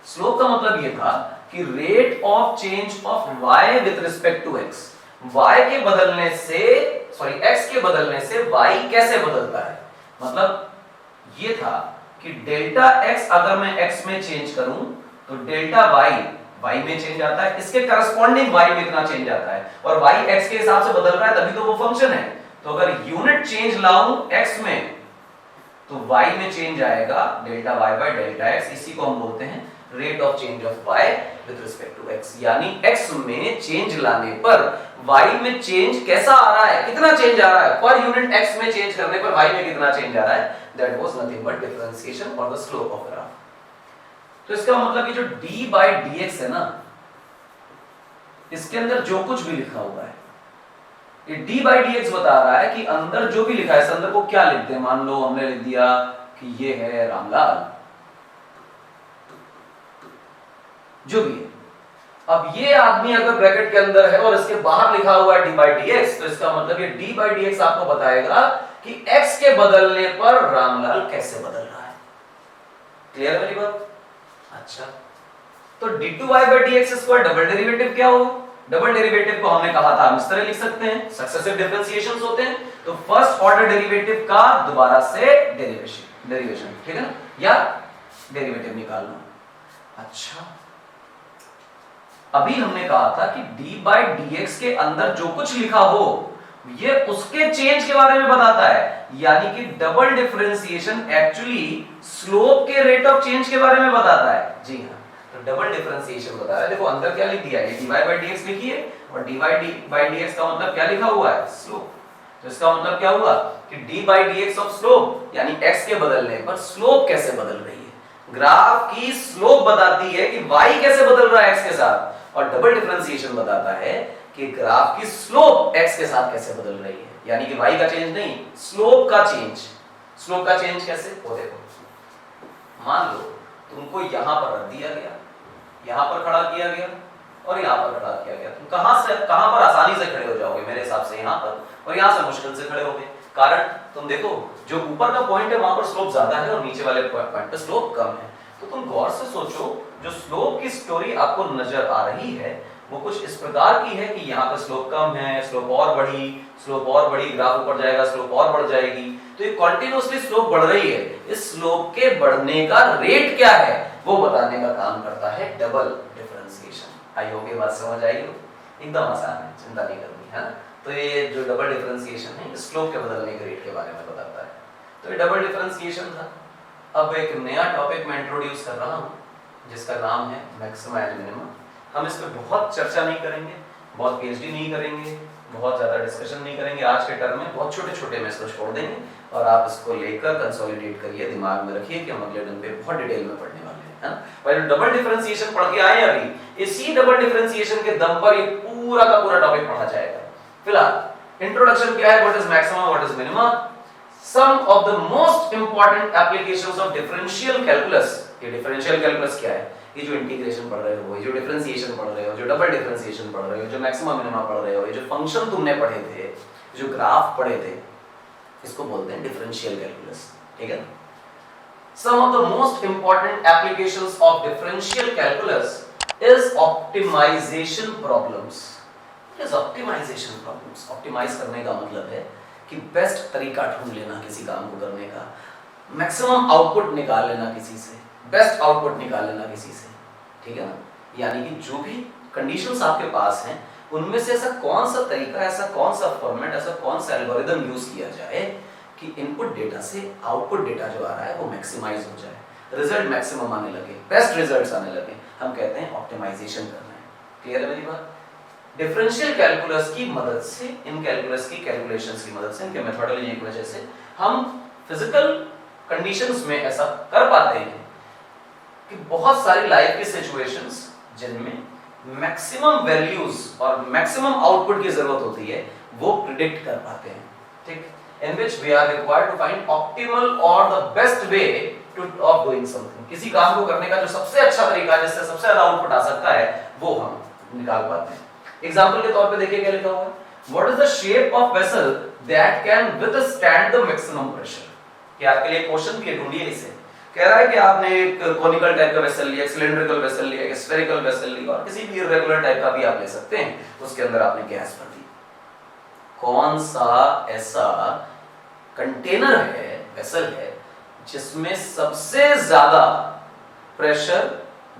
स्लोप का मतलब ये था कि rate of change of y with respect to x, y के बदलने से, सॉरी x के बदलने से y कैसे बदलता है। मतलब ये था कि डेल्टा x अगर मैं x में चेंज करूं तो डेल्टा y में चेंज आता है, इसके करस्पॉन्डिंग y में इतना चेंज आता है, और y x के हिसाब से बदल रहा है तभी तो वो फंक्शन है। तो अगर यूनिट चेंज लाऊं x में तो y में चेंज आएगा delta y by delta x, इसी को हम बोलते हैं rate of change of y with respect to x। यानी x में चेंज लाने पर y में चेंज कैसा आ रहा है, कितना चेंज आ रहा है, पर यूनिट x में चेंज करने पर y में कितना चेंज आ रहा है, that was nothing but differentiation और द स्लोप ऑफ ग्राफ। तो इसका मतलब ये जो d बाय dx है ना, इसके अंदर जो कुछ भी लिखा हुआ है, ये d बाय dx बता रहा है कि अंदर जो भी लिखा है, इस अंदर को क्या लिखते हैं। मान लो हमने लिख दिया कि ये है रामलाल, जो भी है। अब ये आदमी अगर ब्रैकेट के अंदर है और इसके बाहर लिखा हुआ है d बाय dx, तो इसका मतलब ये d बाय dx आपको बताएगा कि x के बदलने पर रामलाल कैसे बदल रहा है। क्लियर मेरी बात? अच्छा, तो d2y by dx square double derivative क्या होगा? डबल डेरिवेटिव को हमने कहा था हम इस तरह लिख सकते हैं, सक्सेसिव डिफरेंशिएशंस होते हैं। तो फर्स्ट ऑर्डर डेरिवेटिव का दोबारा से डेरिवेशन, ठीक है ना, या डेरिवेटिव निकालना। अच्छा, अभी हमने कहा था कि डी बाई डी एक्स के अंदर जो कुछ लिखा हो ये उसके चेंज के बारे में बताता है, यानी कि डबल डिफरेंशिएशन एक्चुअली स्लोप के रेट ऑफ चेंज के बारे में बताता है। जी हाँ, तो डबल डिफरेंशिएशन बता रहा है। देखो अंदर क्या लिख दिया है, dy बाई dx लिखी है, और dy बाई dx का मतलब क्या लिखा हुआ है, स्लोप। तो इसका मतलब क्या हुआ कि d by dx of slope, यानी x के बदलने पर स्लोप कैसे बदल रही है। ग्राफ की स्लोप बताती है कि y कैसे बदल रहा है x के साथ, और डबल डिफरेंशिएशन बताता है कि ग्राफ की स्लोप x के साथ कैसे बदल रही है, यानी कि y का चेंज नहीं, स्लोप का चेंज। स्लोप का चेंज कैसे, वो देखो, मान लो तुमको यहां पर रख दिया गया, यहां पर खड़ा किया गया और यहां पर खड़ा किया गया, तुम कहां पर आसानी से खड़े हो जाओगे, मेरे हिसाब से यहां पर, और यहां से मुश्किल से खड़े होगे। कारण तुम देखो जो ऊपर का पॉइंट है वहां पर स्लोप ज्यादा है और नीचे वाले पॉइंट पर स्लोप कम है। तो तुम गौर से सोचो, जो स्लोप की स्टोरी आपको नजर आ रही है वो कुछ इस प्रकार की है कि यहाँ पर स्लोप कम है, स्लोप और बढ़ी, ग्राफ ऊपर जाएगा, स्लोप और बढ़ जाएगी। तो ये कंटीन्यूअसली स्लोप बढ़ रही है। इस स्लोप के बढ़ने का रेट क्या है वो बताने का काम करता है डबल डिफरेंशिएशन। आई होप ये बात समझ आई हो, एकदम आसान है, चिंता नहीं करनी है। तो ये जो डबल डिफरेंशिएशन है स्लोप के बदलने के रेट के बारे में बताता है। तो ये डबल डिफरेंशिएशन था। अब एक नया टॉपिक मैं इंट्रोड्यूस कर रहा हूँ जिसका नाम है मैक्सिमा एंड मिनिमा। हम इस पे बहुत चर्चा नहीं करेंगे, बहुत पीएचडी नहीं करेंगे, बहुत ज्यादा डिस्कशन नहीं करेंगे आज के टर्म में, बहुत छोटे-छोटे में इसको छोड़ देंगे और आप इसको लेकर कंसोलिडेट करिए, दिमाग में रखिए कि हम अगले दिन पे बहुत डिटेल में पढ़ने वाले हैं, है ना। पहले डबल डिफरेंशिएशन पढ़ के आए अभी, इसी डबल डिफरेंशिएशन के दम पर ये पूरा का पूरा टॉपिक पढ़ा जाएगा। फिलहाल इंट्रोडक्शन क्या है, what is maxima, what is minima, some of the most important applications of differential calculus. ये डिफरेंशियल कैलकुलस क्या है, ये जो इंटीग्रेशन पढ़ रहे हो, ये जो डिफरेंशिएशन पढ़ रहे हो, जो डबल डिफरेंशिएशन पढ़ रहे हो, जो मैक्सिमा मिनिमा पढ़ रहे हो, ये जो फंक्शन तुमने पढ़े थे, जो ग्राफ पढ़े थे, इसको बोलते हैं डिफरेंशियल कैलकुलस, ठीक है। Some of the most important applications of differential calculus is optimization problems. What is optimization problems? Optimize करने का मतलब है कि बेस्ट तरीका ढूंढ लेना किसी काम को करने का, मैक्सिमम आउटपुट निकाल लेना किसी से, बेस्ट आउटपुट निकाल लेना किसी से, ठीक है ना। यानी कि जो भी कंडीशंस आपके पास हैं उनमें से ऐसा कौन सा तरीका, ऐसा कौन सा फॉर्मेट, ऐसा कौन सा एल्गोरिदम यूज किया जाए कि इनपुट डेटा से आउटपुट डेटा जो आ रहा है वो मैक्सिमाइज हो जाए, रिजल्ट मैक्सिमम आने लगे, बेस्ट रिजल्ट्स आने लगे, हम कहते हैं ऑप्टिमाइजेशन करना है। क्लियर है मेरी बात। डिफरेंशियल कैलकुलस की मदद से, इन कैलकुलस की कैलकुलेशंस की मदद से, इनके मेथोडोलॉजी की वजह से हम फिजिकल कंडीशंस में ऐसा कर पाते हैं कि बहुत सारी लाइफ की सिचुएशंस जिनमें मैक्सिमम वैल्यूज और मैक्सिमम आउटपुट की जरूरत होती है वो प्रिडिक्ट कर पाते हैं, ठीक। In which we are required to find optimal or the best way of doing something. किसी काम को करने का जो सबसे अच्छा तरीका है जिससे सबसे ज्यादा आउटपुट आ सकता है वो हम निकाल पाते हैं। एग्जांपल के तौर पे देखिए क्या लिखा हुआ है, What is the shape of vessel that can withstand the maximum pressure? कि आपके लिए क्वेश्चन भी है, ढूंढिए इसे। कह रहा है कि आपने एक कॉनिकल टाइप का वेसल लिया, सिलिंड्रिकल वेसल लिया, एक स्फेरिकल वेसल लिया और किसी भी इरेगुलर टाइप का भी आप ले सकते हैं, उसके अंदर आपने गैस भर दी। कौन सा ऐसा कंटेनर है, वेसल है जिसमें सबसे ज्यादा प्रेशर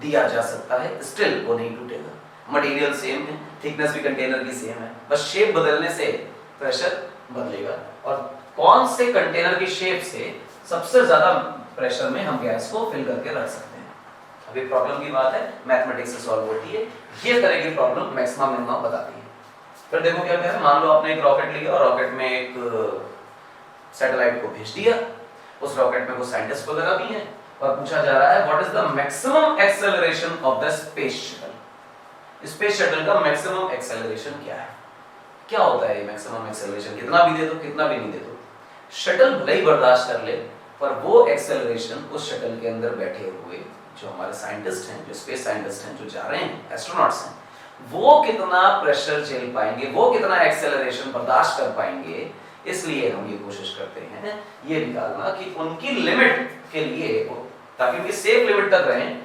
दिया जा सकता है, स्टिल वो नहीं टूटेगा, मटेरियल सेम है, थिकनेस भी कंटेनर की सेम है, बस शेप बदलने से प्रेशर बदलेगा। और कौन से कंटेनर की शेप से सबसे ज्यादा प्रेशर में हम गैस को फिल करके रख सकते हैं। अभी प्रॉब्लम की बात है, मैथमेटिक्स से सॉल्व होती है, ये तरह की प्रॉब्लम मैक्सिमा मिनिमा बताती है। फिर देखो क्या कह रहा है, मान लो आपने एक रॉकेट लिया और रॉकेट में एक सैटेलाइट को भेज दिया, उस रॉकेट में वो साइंटिस्ट वगैरह भी हैं और पूछा जा रहा है what is the maximum acceleration of the space shuttle. Space shuttle का मैक्सिमम एक्सेलरेशन क्या है, क्या होता है ये मैक्सिमम एक्सेलरेशन, कितना भी दे दो कितना भी नहीं दे दो, शटल भले ही बर्दाश्त कर ले पर वो एक्सेलरेशन उस शटल के अंदर बैठे हुए जो हमारे साइंटिस्ट हैं, जो स्पेस साइंटिस्ट हैं, जो जा रहे हैं, एस्ट्रोनॉट्स हैं, वो कितना प्रेशर झेल पाएंगे, वो कितना एक्सेलरेशन बर्दाश्त कर पाएंगे। इसलिए हम ये कोशिश करते हैं ये निकालना कि उनकी लिमिट के लिए, ताकि उनकी सेफ लिमिट तक रहें,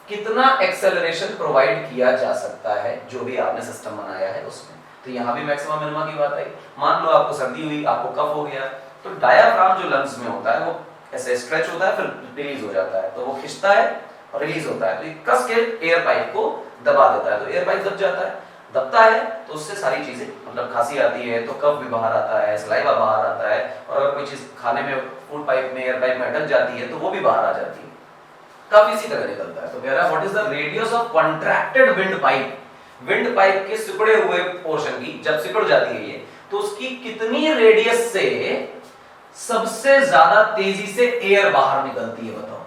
कितना एक्सेलरेशन प्रोवाइड किया जा सकता है जो भी आपने सिस्टम बनाया है उसमें। तो यहाँ भी मैक्सिमा मिनिमा की बात आई। मान लो आपको सर्दी हुई, आपको कफ हो गया, तो डायाफ्राम जो लंग्स में होता है वो ऐसे स्ट्रेच होता है, फिर रिलीज हो जाता है, तो वो खिंचता है और रिलीज होता है, तो ये कस के एयर पाइप को दबा देता है, तो एयर पाइप दब जाता है। दबता है तो उससे सारी चीजें, मतलब खांसी आती है तो कफ भी बाहर आता है, सलाइवा बाहर आता है, और अगर कोई चीज खाने में फूड पाइप में, एयर पाइप में अटक जाती है तो वो भी बाहर आ जाती है। कफ इसी तरह निकलता है। तो कह रहा है what is the radius of contracted wind pipe, wind pipe के सिकुड़े हुए पोर्शन की जब सिकुड़ जाती है ये, तो उसकी कितनी रेडियस से सबसे ज्यादा तेजी से एयर बाहर निकलती है, बताओ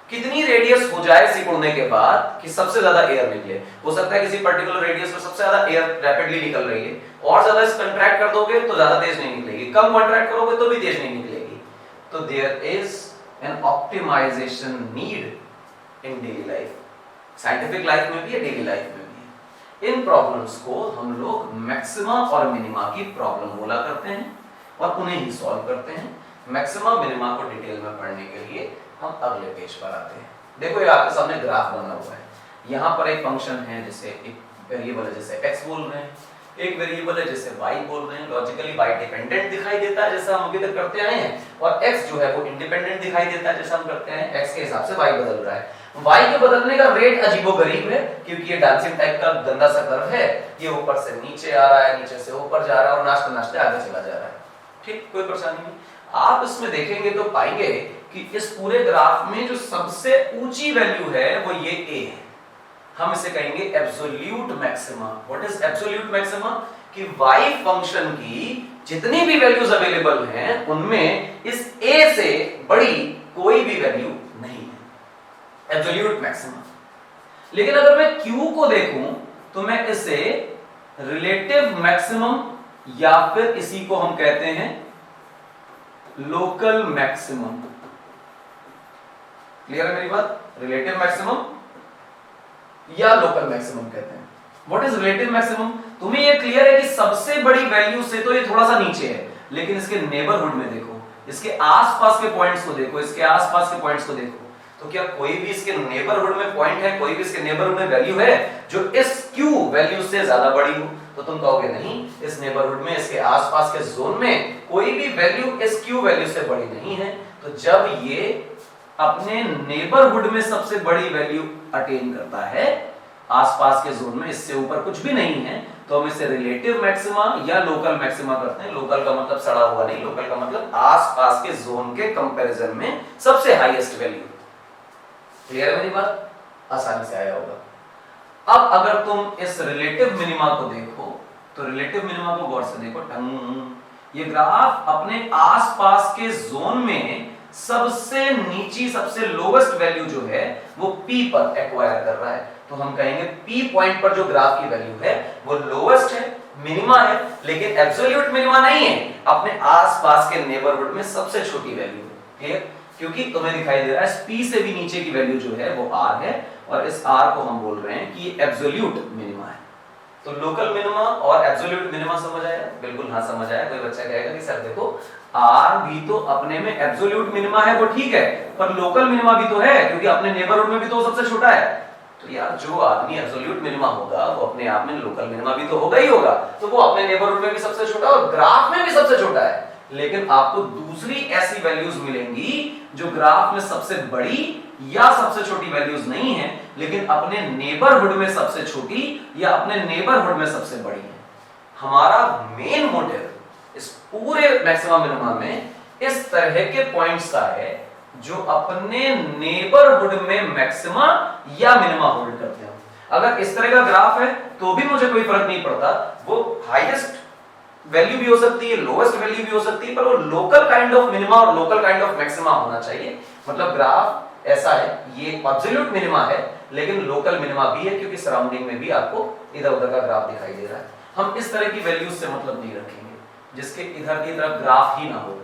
कितनी रेडियस हो जाए सिकुड़ने के बाद कि सबसे ज्यादा एयर निकले। हो सकता है किसी पर्टिकुलर रेडियस में सबसे ज्यादा एयर रैपिडली निकल रही है, और ज्यादा इस कंट्रैक्ट कर दोगे तो ज्यादा तेज नहीं निकलेगी, कम कंट्रैक्ट करोगे तो भी तेज नहीं निकलेगी। तो there is an optimization need in daily life, scientific life में भी है, डेली लाइफ में भी है। इन प्रॉब्लम्स को हम लोग मैक्सिमा और मिनिमा की प्रॉब्लम बोला करते हैं और उन्हें ही सॉल्व करते हैं। मैक्सिमा मिनिमा को डिटेल में पढ़ने के लिए हम अगले पेज पर आते हैं। देखो ये आपके सामने ग्राफ बना हुआ है, यहाँ पर एक फंक्शन है जिसे एक वेरिएबल है जिसे x बोल रहे हैं, एक वेरिएबल है जिसे y बोल रहे हैं। लॉजिकली y डिपेंडेंट दिखाई देता है जैसा हम अभी तक करते आए हैं, और x जो है वो इंडिपेंडेंट दिखाई देता है जैसा हम करते हैं। x के हिसाब से y बदल रहा है। y के बदलने का रेट अजीबोगरीब है क्योंकि ये डांसिंग टाइप का गंदा सा कर्व है, ये ऊपर से नीचे आ रहा है, नीचे से ऊपर जा रहा है और नाचते नाचते आगे चला जा रहा है। ठीक, कोई परेशानी नहीं। आप इसमें देखेंगे तो पाएंगे कि इस पूरे ग्राफ में जो सबसे ऊंची वैल्यू है वो ये a है। हम इसे कहेंगे absolute maxima. What is absolute maxima? कि y फंक्शन की जितनी भी वैल्यूज अवेलेबल हैं उनमें इस a से बड़ी कोई भी वैल्यू नहीं है, एब्सोल्यूट मैक्सिमा। लेकिन अगर मैं q को देखूं तो मैं इसे रिलेटिव मैक्सिमम या फिर इसी को हम कहते हैं लोकल मैक्सिमम। क्लियर है मेरी बात? रिलेटिव मैक्सिमम या लोकल मैक्सिमम कहते हैं। What is relative maximum? तुम्हें ये क्लियर है कि सबसे बड़ी वैल्यू से तो ये थोड़ा सा नीचे है, लेकिन इसके नेबरहुड में देखो, इसके आसपास के पॉइंट्स को देखो, इसके आसपास के पॉइंट्स को देखो, तो क्या कोई भी इसके नेबरहुड में पॉइंट है, कोई भी इसके नेबरहुड में वैल्यू है जो इस q वैल्यू से ज्यादा बड़ी हो? तो तुम कहोगे नहीं, इस नेबरहुड में, इसके आसपास के जोन में कोई भी वैल्यू इस q वैल्यू से बड़ी नहीं है। तो जब ये अपने नेबरहुड में सबसे बड़ी वैल्यू अटेन करता है, आसपास के जोन में इससे ऊपर कुछ भी नहीं है, तो हम इसे रिलेटिव मैक्सिमा या लोकल मैक्सिमा करते हैं। लोकल का मतलब सड़ा हुआ नहीं, लोकल का मतलब आसपास के जोन के कंपैरिजन में सबसे हाईएस्ट वैल्यू। क्लियर है मेरी बात? आसानी से आया होगा। अब अगर तुम इस रिलेटिव मिनिमा को देखो तो रिलेटिव मिनिमा को गौर से देखो, ये ग्राफ अपने आसपास के जोन में सबसे नीची, सबसे लोवेस्ट वैल्यू जो है वो P पर एक्वायर कर रहा है। तो हम कहेंगे P पॉइंट पर जो ग्राफ की वैल्यू है वो लोवेस्ट है, मिनिमा है, लेकिन एब्सोल्यूट मिनिमा नहीं है, अपने आसपास के नेबरहुड में सबसे छोटी वैल्यू है। क्लियर? क्योंकि तुम्हें दिखाई दे रहा है P से भी नीचे की वैल्यू जो है वो R है, और इस R को हम बोल रहे हैं कि ये एब्सोल्यूट मिनिमा है। तो लोकल मिनिमा और एब्सोल्यूट मिनिमा समझ आया? बिल्कुल हाँ समझ आया। कोई बच्चा कहेगा कि सर देखो R भी तो अपने में एब्सोल्यूट मिनिमा है, वो ठीक है, पर लोकल मिनिमा भी तो है क्योंकि अपने नेबरहुड में भी तो सबसे छोटा है। तो यार जो आदमी एब्सोल्यूट मिनिमा होगा वो अपने आप में लोकल मिनिमा भी तो होगा ही होगा, तो वो अपने नेबरहुड में भी सबसे छोटा और ग्राफ में भी सबसे छोटा है। लेकिन आपको दूसरी ऐसी वैल्यूज मिलेंगी जो ग्राफ में सबसे बड़ी या सबसे छोटी वैल्यूज नहीं है, लेकिन अपने नेबरहुड में सबसे छोटी या अपने नेबरहुड में सबसे बड़ी है। हमारा मेन मोटिव इस पूरे मैक्सिमा मिनिमा में इस तरह के पॉइंट्स का है जो अपने नेबरहुड में मैक्सिमा या मिनिमा होल्ड करते हैं। अगर इस तरह का ग्राफ है तो भी मुझे कोई फर्क नहीं पड़ता, वो हाईएस्ट वैल्यू भी हो सकती है, लोएस्ट वैल्यू भी हो सकती है, पर वो लोकल काइंड ऑफ मिनिमा और लोकल काइंड ऑफ मैक्सिमा होना चाहिए। मतलब ग्राफ ऐसा है, ये एब्सोल्यूट मिनिमा है लेकिन लोकल मिनिमा भी है क्योंकि सराउंडिंग में भी आपको इधर उधर का ग्राफ दिखाई दे रहा है। हम इस तरह की वैल्यूज से मतलब नहीं रखेंगे जिसके इधर की तरफ ग्राफ ही ना हो।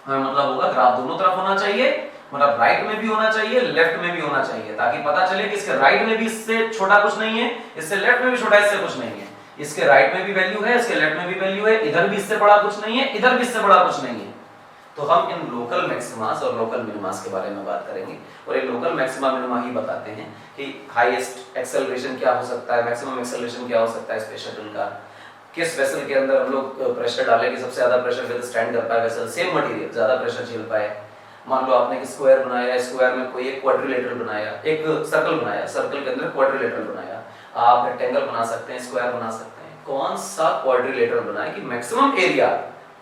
हमें मतलब होगा ग्राफ दोनों तरफ होना चाहिए, मतलब राइट में भी होना चाहिए, लेफ्ट में भी होना चाहिए, ताकि पता चले कि इसके राइट में भी इससे छोटा कुछ नहीं है, इससे लेफ्ट में भी छोटा इससे कुछ नहीं है, इसके राइट में भी वैल्यू है, इसके लेफ्ट में भी वैल्यू है, इधर भी इससे बड़ा कुछ नहीं है, इधर भी इससे बड़ा कुछ नहीं है। तो हम इन लोकल मैक्सिमास और लोकल मिनिमास के बारे में बात करेंगे, और ये लोकल मैक्सिमा मिनिमा ही बताते हैं कि हाईएस्ट एक्सेलरेशन क्या हो सकता है, मैक्सिमम एक्सेलरेशन क्या हो सकता है स्पेस शटल का, किस वेसल के अंदर हम लोग प्रेशर डालें कि सबसे ज्यादा प्रेशर विद स्टैंड कर पाए वेसल, सेम मटेरियल ज्यादा प्रेशर झेल पाए। मान लो आपने एक स्क्वायर बनाया, स्क्वायर में कोई एक क्वाड्रिलेटरल बनाया, एक सर्कल बनाया, सर्कल के अंदर क्वाड्रिलेटरल बनाया, आप रेक्टेंगल बना सकते हैं, स्क्वायर बना सकते हैं। कौन सा क्वाड्रिलेटरल बनाए कि मैक्सिमम एरिया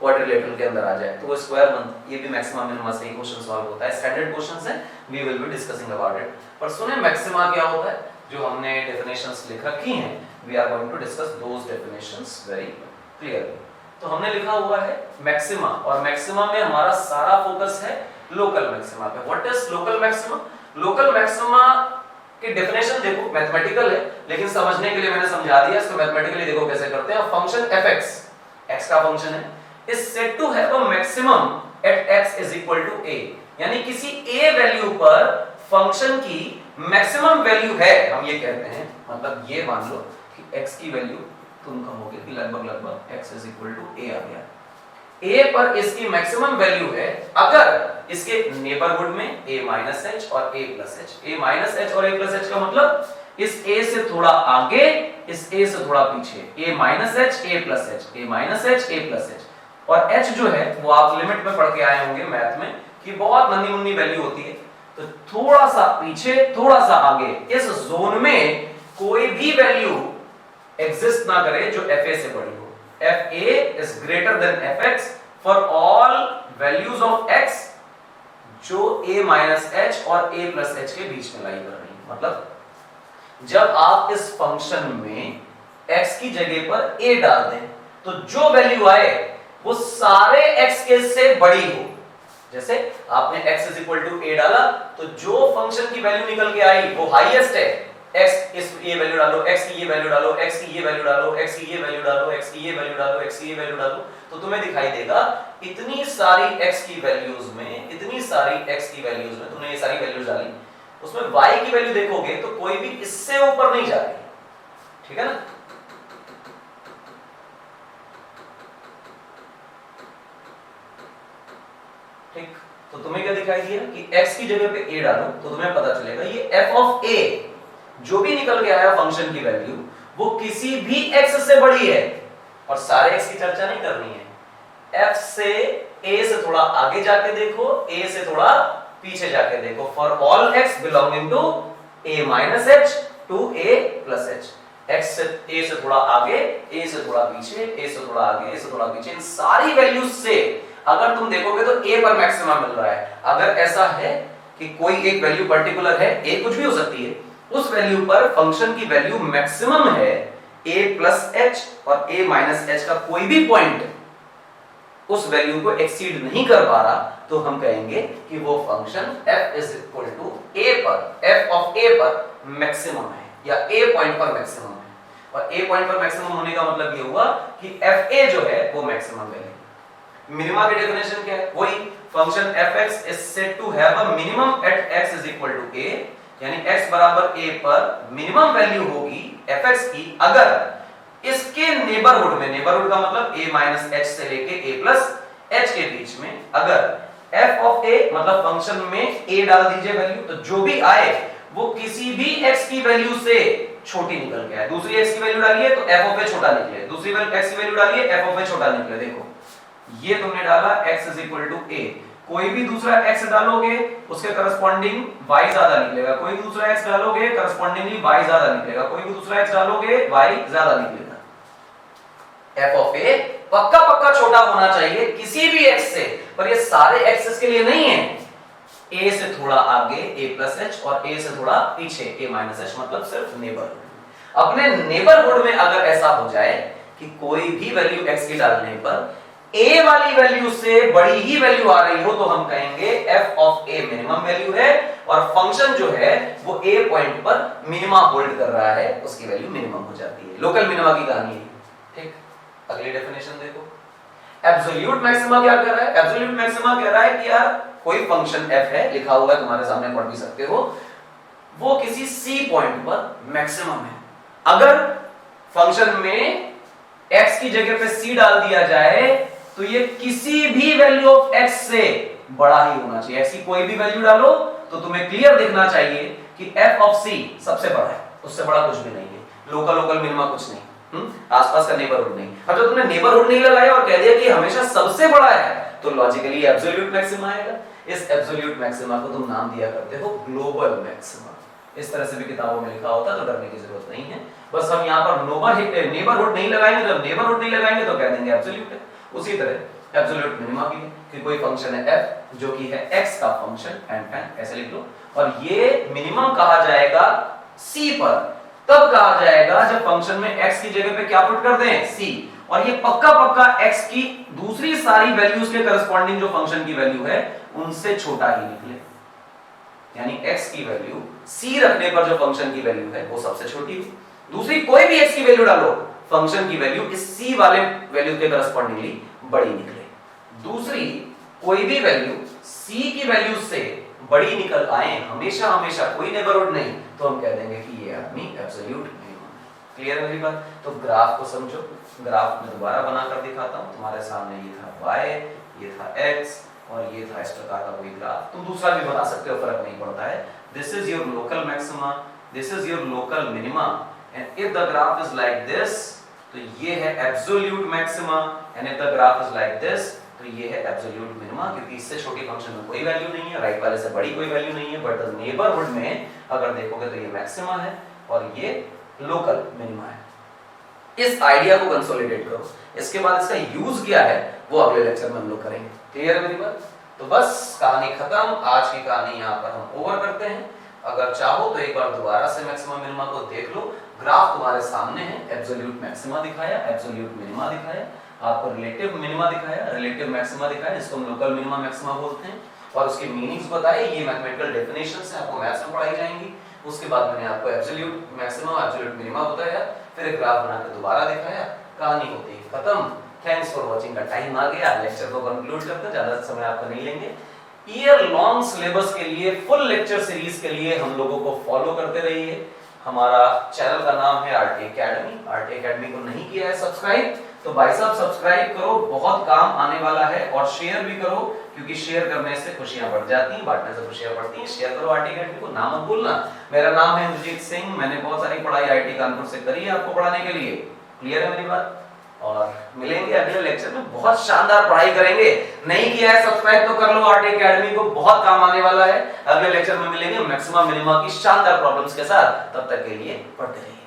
क्वाड्रिलेटरल के अंदर आ जाए, तो वो स्क्वायर बन, ये भी मैक्सिमम मिनिमा से ही क्वेश्चन सॉल्व होता है। स्टैंडर्ड क्वेश्चंस है, we will be discussing about it. पर सुने मैक्सिमा क्या होता है, जो हमने डेफिनेशंस लिख रखी हैं, we are going to discuss those definitions very clearly. तो हमने लिखा हुआ है मैक्सिमा, और मैक्सिमा में हमारा सारा फोकस है लोकल मैक्सिमा पे। What is local maxima? Local maxima की डेफिनेशन देखो, मैथमेटिकल है लेकिन समझने के लिए मैंने समझा दिया इसको। मैथमेटिकली देखो कैसे करते हैं। फंक्शन fx, x का फंक्शन है, is said to have a maximum at x is equal to a, यानी किसी a वैल्यू पर फंक्शन की मैक्सिमम वैल्यू है, हम ये कहते हैं। मतलब ये मान लो कि x की वैल्यू तुम कहोगे कि लगभग x is equal to a आ गया, a पर इसकी मैक्सिमम वैल्यू है अगर इसके नेबरहुड में a माइनस एच और a plus H. a minus H और a प्लस एच का मतलब इस a से थोड़ा आगे, इस a से थोड़ा पीछे, a minus H a plus H, a minus H a plus H. और h जो है वो आप लिमिट में पढ़ के आए होंगे मैथ में कि बहुत नन्ही मुन्नी वैल्यू होती है, तो थोड़ा सा पीछे थोड़ा सा आगे इस जोन में कोई भी वैल्यू एग्जिस्ट ना करे जो fa से बड़ी हो। fa is greater than fx for all values of x जो a minus h और a plus h के बीच में लाई कर रही है। मतलब जब आप इस फंक्शन में x की जगह पर a डाल दें तो जो वैल्यू आए वो सारे x के से बड़ी हो। जैसे आपने x is equal to a डाला तो जो फंक्शन की वैल्यू निकल के आई वो हाईएस्ट है। x इस ये वैल्यू डालो, x की ये वैल्यू डालो, x की ये वैल्यू डालो, x की ये वैल्यू डालो, x की ये वैल्यू डालो, x की ये वैल्यू डालो, तो तुम्हें दिखाई देगा इतनी सारी x की वैल्यूज में, इतनी सारी x की वैल्यूज में तुमने ये सारी वैल्यूज डाली, उसमें y की वैल्यू देखोगे तो कोई भी इससे ऊपर नहीं जा रही। ठीक है ना? ठीक, तो तुम्हें क्या दिखाई दिया कि x की जगह पे a डालो तो तुम्हें पता चलेगा ये f ऑफ a जो भी निकल के आया फंक्शन की वैल्यू वो किसी भी x से बड़ी है। और सारे x की चर्चा नहीं करनी है, f से a से थोड़ा आगे जाके देखो, a से थोड़ा पीछे जाके देखो। For all x belonging to a minus h to a plus h, x से a से थोड़ा आगे, a से थोड़ा पीछे, a से थोड़ा आगे, a से थोड़ा पीछे, इन सारी वैल्यूज से अगर तुम देखोगे तो a पर मैक्सिमम मिल रहा है। अगर ऐसा है कि कोई एक वैल्यू पर्टिकुलर है, a कुछ भी हो सकती है, उस वैल्यू पर फंक्शन की वैल्यू मैक्सिमम है a प्लस एच और a माइनस एच का कोई भी पॉइंट उस वैल्यू को एक्सीड नहीं कर पा रहा, तो हम कहेंगे कि वो function f is equal to a पर, f ऑफ a पर मैक्सिमम है या a पॉइंट पर मैक्सिमम है। और a पॉइंट पर मैक्सिमम होने का मतलब ये हुआ कि fa जो है वो मैक्सिमम वैल्यू। मिनिमा की डेफिनेशन क्या है? वही function fx is said to have a minimum at x is equal to a, यानी x बराबर a पर मिनिमम वैल्यू होगी fx की अगर इसके नेबरहुड में, नेबरहुड का मतलब a माइनस h से लेके a प्लस h के बीच में, अगर f ऑफ a मतलब फंक्शन में a डाल दीजिए वैल्यू, तो जो भी आए वो किसी भी x की वैल्यू से छोटी निकल के आए। दूसरी x की वैल्यू डालिए तो f ऑफ a छोटा निकले, दूसरी x की वैल्यू डालिए f ऑफ a छोटा निकले। देखो ये तुमने डाला x is equal to a, कोई भी दूसरा x डालोगे उसके करस्पॉन्डिंग y ज्यादा निकलेगा, कोई भी दूसरा x डालोगे करस्पॉन्डिंगली y ज्यादा निकलेगा, कोई भी दूसरा x डालोगे y ज्यादा निकलेगा। f ऑफ a पक्का पक्का छोटा होना चाहिए किसी भी x से, पर ये सारे x's के लिए नहीं है। a से थोड़ा आगे a प्लस h और a से थोड़ा पीछे a माइनस h, मतलब सिर्फ नेबरहुड। अपने नेबरहुड में अगर ऐसा हो जाए कि कोई भी वैल्यू x की डालने पर a वाली वैल्यू से बड़ी ही वैल्यू आ रही हो, तो हम कहेंगे f of a minimum value है और फंक्शन जो है वो a पॉइंट पर मिनिमा होल्ड कर रहा है, उसकी वैल्यू मिनिमम हो जाती है। लोकल मिनिमा की कहानी है। ठीक, अगली डेफिनेशन देखो। एब्सोल्यूट मैक्सिमा क्या कर रहा है? एब्सोल्यूट मैक्सिमा कह रहा है कि यार कोई फंक्शन f है, लिखा हुआ है तुम्हारे सामने, पढ़ भी सकते हो, वो किसी c पॉइंट पर मैक्सिमम है। अगर फंक्शन में x की जगह पे c डाल दिया जाए तो ये किसी भी वैल्यू ऑफ x से बड़ा ही होना चाहिए। x की कोई भी वैल्यू डालो तो तुम्हें क्लियर दिखना चाहिए कि f ऑफ c सबसे बड़ा है, उससे बड़ा कुछ भी नहीं है। लोकल लोकल मिनिमा कुछ नहीं। आसपास का नेबरहुड नहीं। अब जब तुमने नेबरहुड नहीं लगाया और कह दिया कि हमेशा सबसे बड़ा है, तो लॉजिकली एब्सोल्यूट मैक्सिमा आएगा। इस एब्सोल्यूट मैक्सिमा को तुम नाम दिया करते हो ग्लोबल मैक्सिमा। इस तरह से भी किताबों में लिखा होता है, तो डरने की जरूरत नहीं है। बस हम यहाँ पर नेबरहुड नहीं लगाएंगे, जब नेबरहुड नहीं लगाएंगे तो कह देंगे एब्सोल्यूट है। उसी तरह एब्सोल्यूट मिनिमा भी है कि कोई फंक्शन है f जो कि है x का फंक्शन एंड ऐसे लिख लो, और ये मिनिमम कहा जाएगा c पर, तब कहा जाएगा जब फंक्शन में x की जगह पे क्या पुट कर दें, c, और ये पक्का पक्का x की दूसरी सारी वैल्यूज के करस्पॉन्डिंग जो फंक्शन की वैल्यू है उनसे छोटा ही निकले। यानी x की वैल्यू c रखने पर जो फंक्शन की वैल्यू है वो सबसे छोटी हो। दूसरी कोई भी x की वैल्यू डालो, फंक्शन की वैल्यू इस c वाले वैल्यू के करस्पॉन्डिंगली बड़ी निकले। दूसरी कोई भी वैल्यू c की वैल्यू से बड़ी निकल आए, हमेशा हमेशा, कोई नेबरहुड नहीं, तो हम कह देंगे कि ये आदमी एब्सोल्यूट मिनिमम है। क्लियर है मेरी बात? तो ग्राफ को समझो। ग्राफ में दोबारा बनाकर दिखाता हूं तुम्हारे सामने। ये था y, ये था x, और ये था इस प्रकार का कोई ग्राफ। तुम दूसरा भी बना सकते हो, फर्क नहीं पड़ता है। This is your local maxima, this is your local minima, and if the graph is like this, तो ये है absolute maxima, and if the graph is like this, तो ये है एब्सोल्यूट मिनिमा, क्योंकि इससे छोटी फंक्शन में कोई वैल्यू नहीं है, राइट वाले से बड़ी कोई वैल्यू नहीं है। बट नेबरहुड में अगर देखोगे तो ये मैक्सिमा है और ये लोकल मिनिमा है। इस आइडिया को कंसोलिडेट करो। इसके बाद इसका यूज क्या है वो अगले लेक्चर में हम लोग करेंगे। क्लियर है मेरी बात? तो बस कहानी खत्म। आज की कहानी यहाँ पर हम ओवर करते हैं। अगर चाहो तो एक बार दोबारा से मैक्सिमा मिनिमा को देख लो। ग्राफ तुम्हारे सामने है, एब्सोल्यूट मैक्सिमा दिखाया, एब्सोल्यूट मिनिमा दिखाया, आपको रिलेटिव मिनिमा दिखाया, रिलेटिव मैक्सिमा दिखाया, जिसको हम लोकल मिनिमा मैक्सिमा बोलते हैं, और उसकी मीनिंग्स बताए। ये मैथमेटिकल डेफिनेशंस हैं, आपको मैथ्स में पढ़ाई जाएंगी। उसके बाद मैंने आपको एब्सोल्यूट मैक्सिमा, एब्सोल्यूट मिनिमा बताया, फिर एक ग्राफ बना के दोबारा दिखाया। कहानी होती है खत्म। Thanks for watching. का टाइम आ गया, लेक्चर को कंक्लूड करते हैं, ज्यादा समय आपका नहीं लेंगे। ईयर लॉन्ग सिलेबस के लिए, फुल लेक्चर सीरीज के लिए हम लोगों को फॉलो करते रहिए। हमारा चैनल का नाम है आरटी एकेडमी। आरटी एकेडमी को नहीं किया है सब्सक्राइब, तो भाई साहब सब्सक्राइब करो, बहुत काम आने वाला है। और शेयर भी करो, क्योंकि शेयर करने से खुशियां बढ़ जाती हैं, बांटने से खुशियां बढ़ती हैं। शेयर करो आरटी एकेडमी को, नाम मत भूलना। मेरा नाम है इंद्रजीत सिंह, मैंने बहुत सारी पढ़ाई आईटी कानपुर से करी है आपको पढ़ाने के लिए। क्लियर है मेरी बात? और मिलेंगे अगले लेक्चर में, बहुत शानदार पढ़ाई करेंगे। नहीं किया है सब्सक्राइब तो कर लो आरटी एकेडमी को, बहुत काम आने वाला है। अगले लेक्चर में मिलेंगे मैक्सिमा मिनिमा की शानदार प्रॉब्लम्स के साथ। तब तक के लिए पढ़ते रहिए।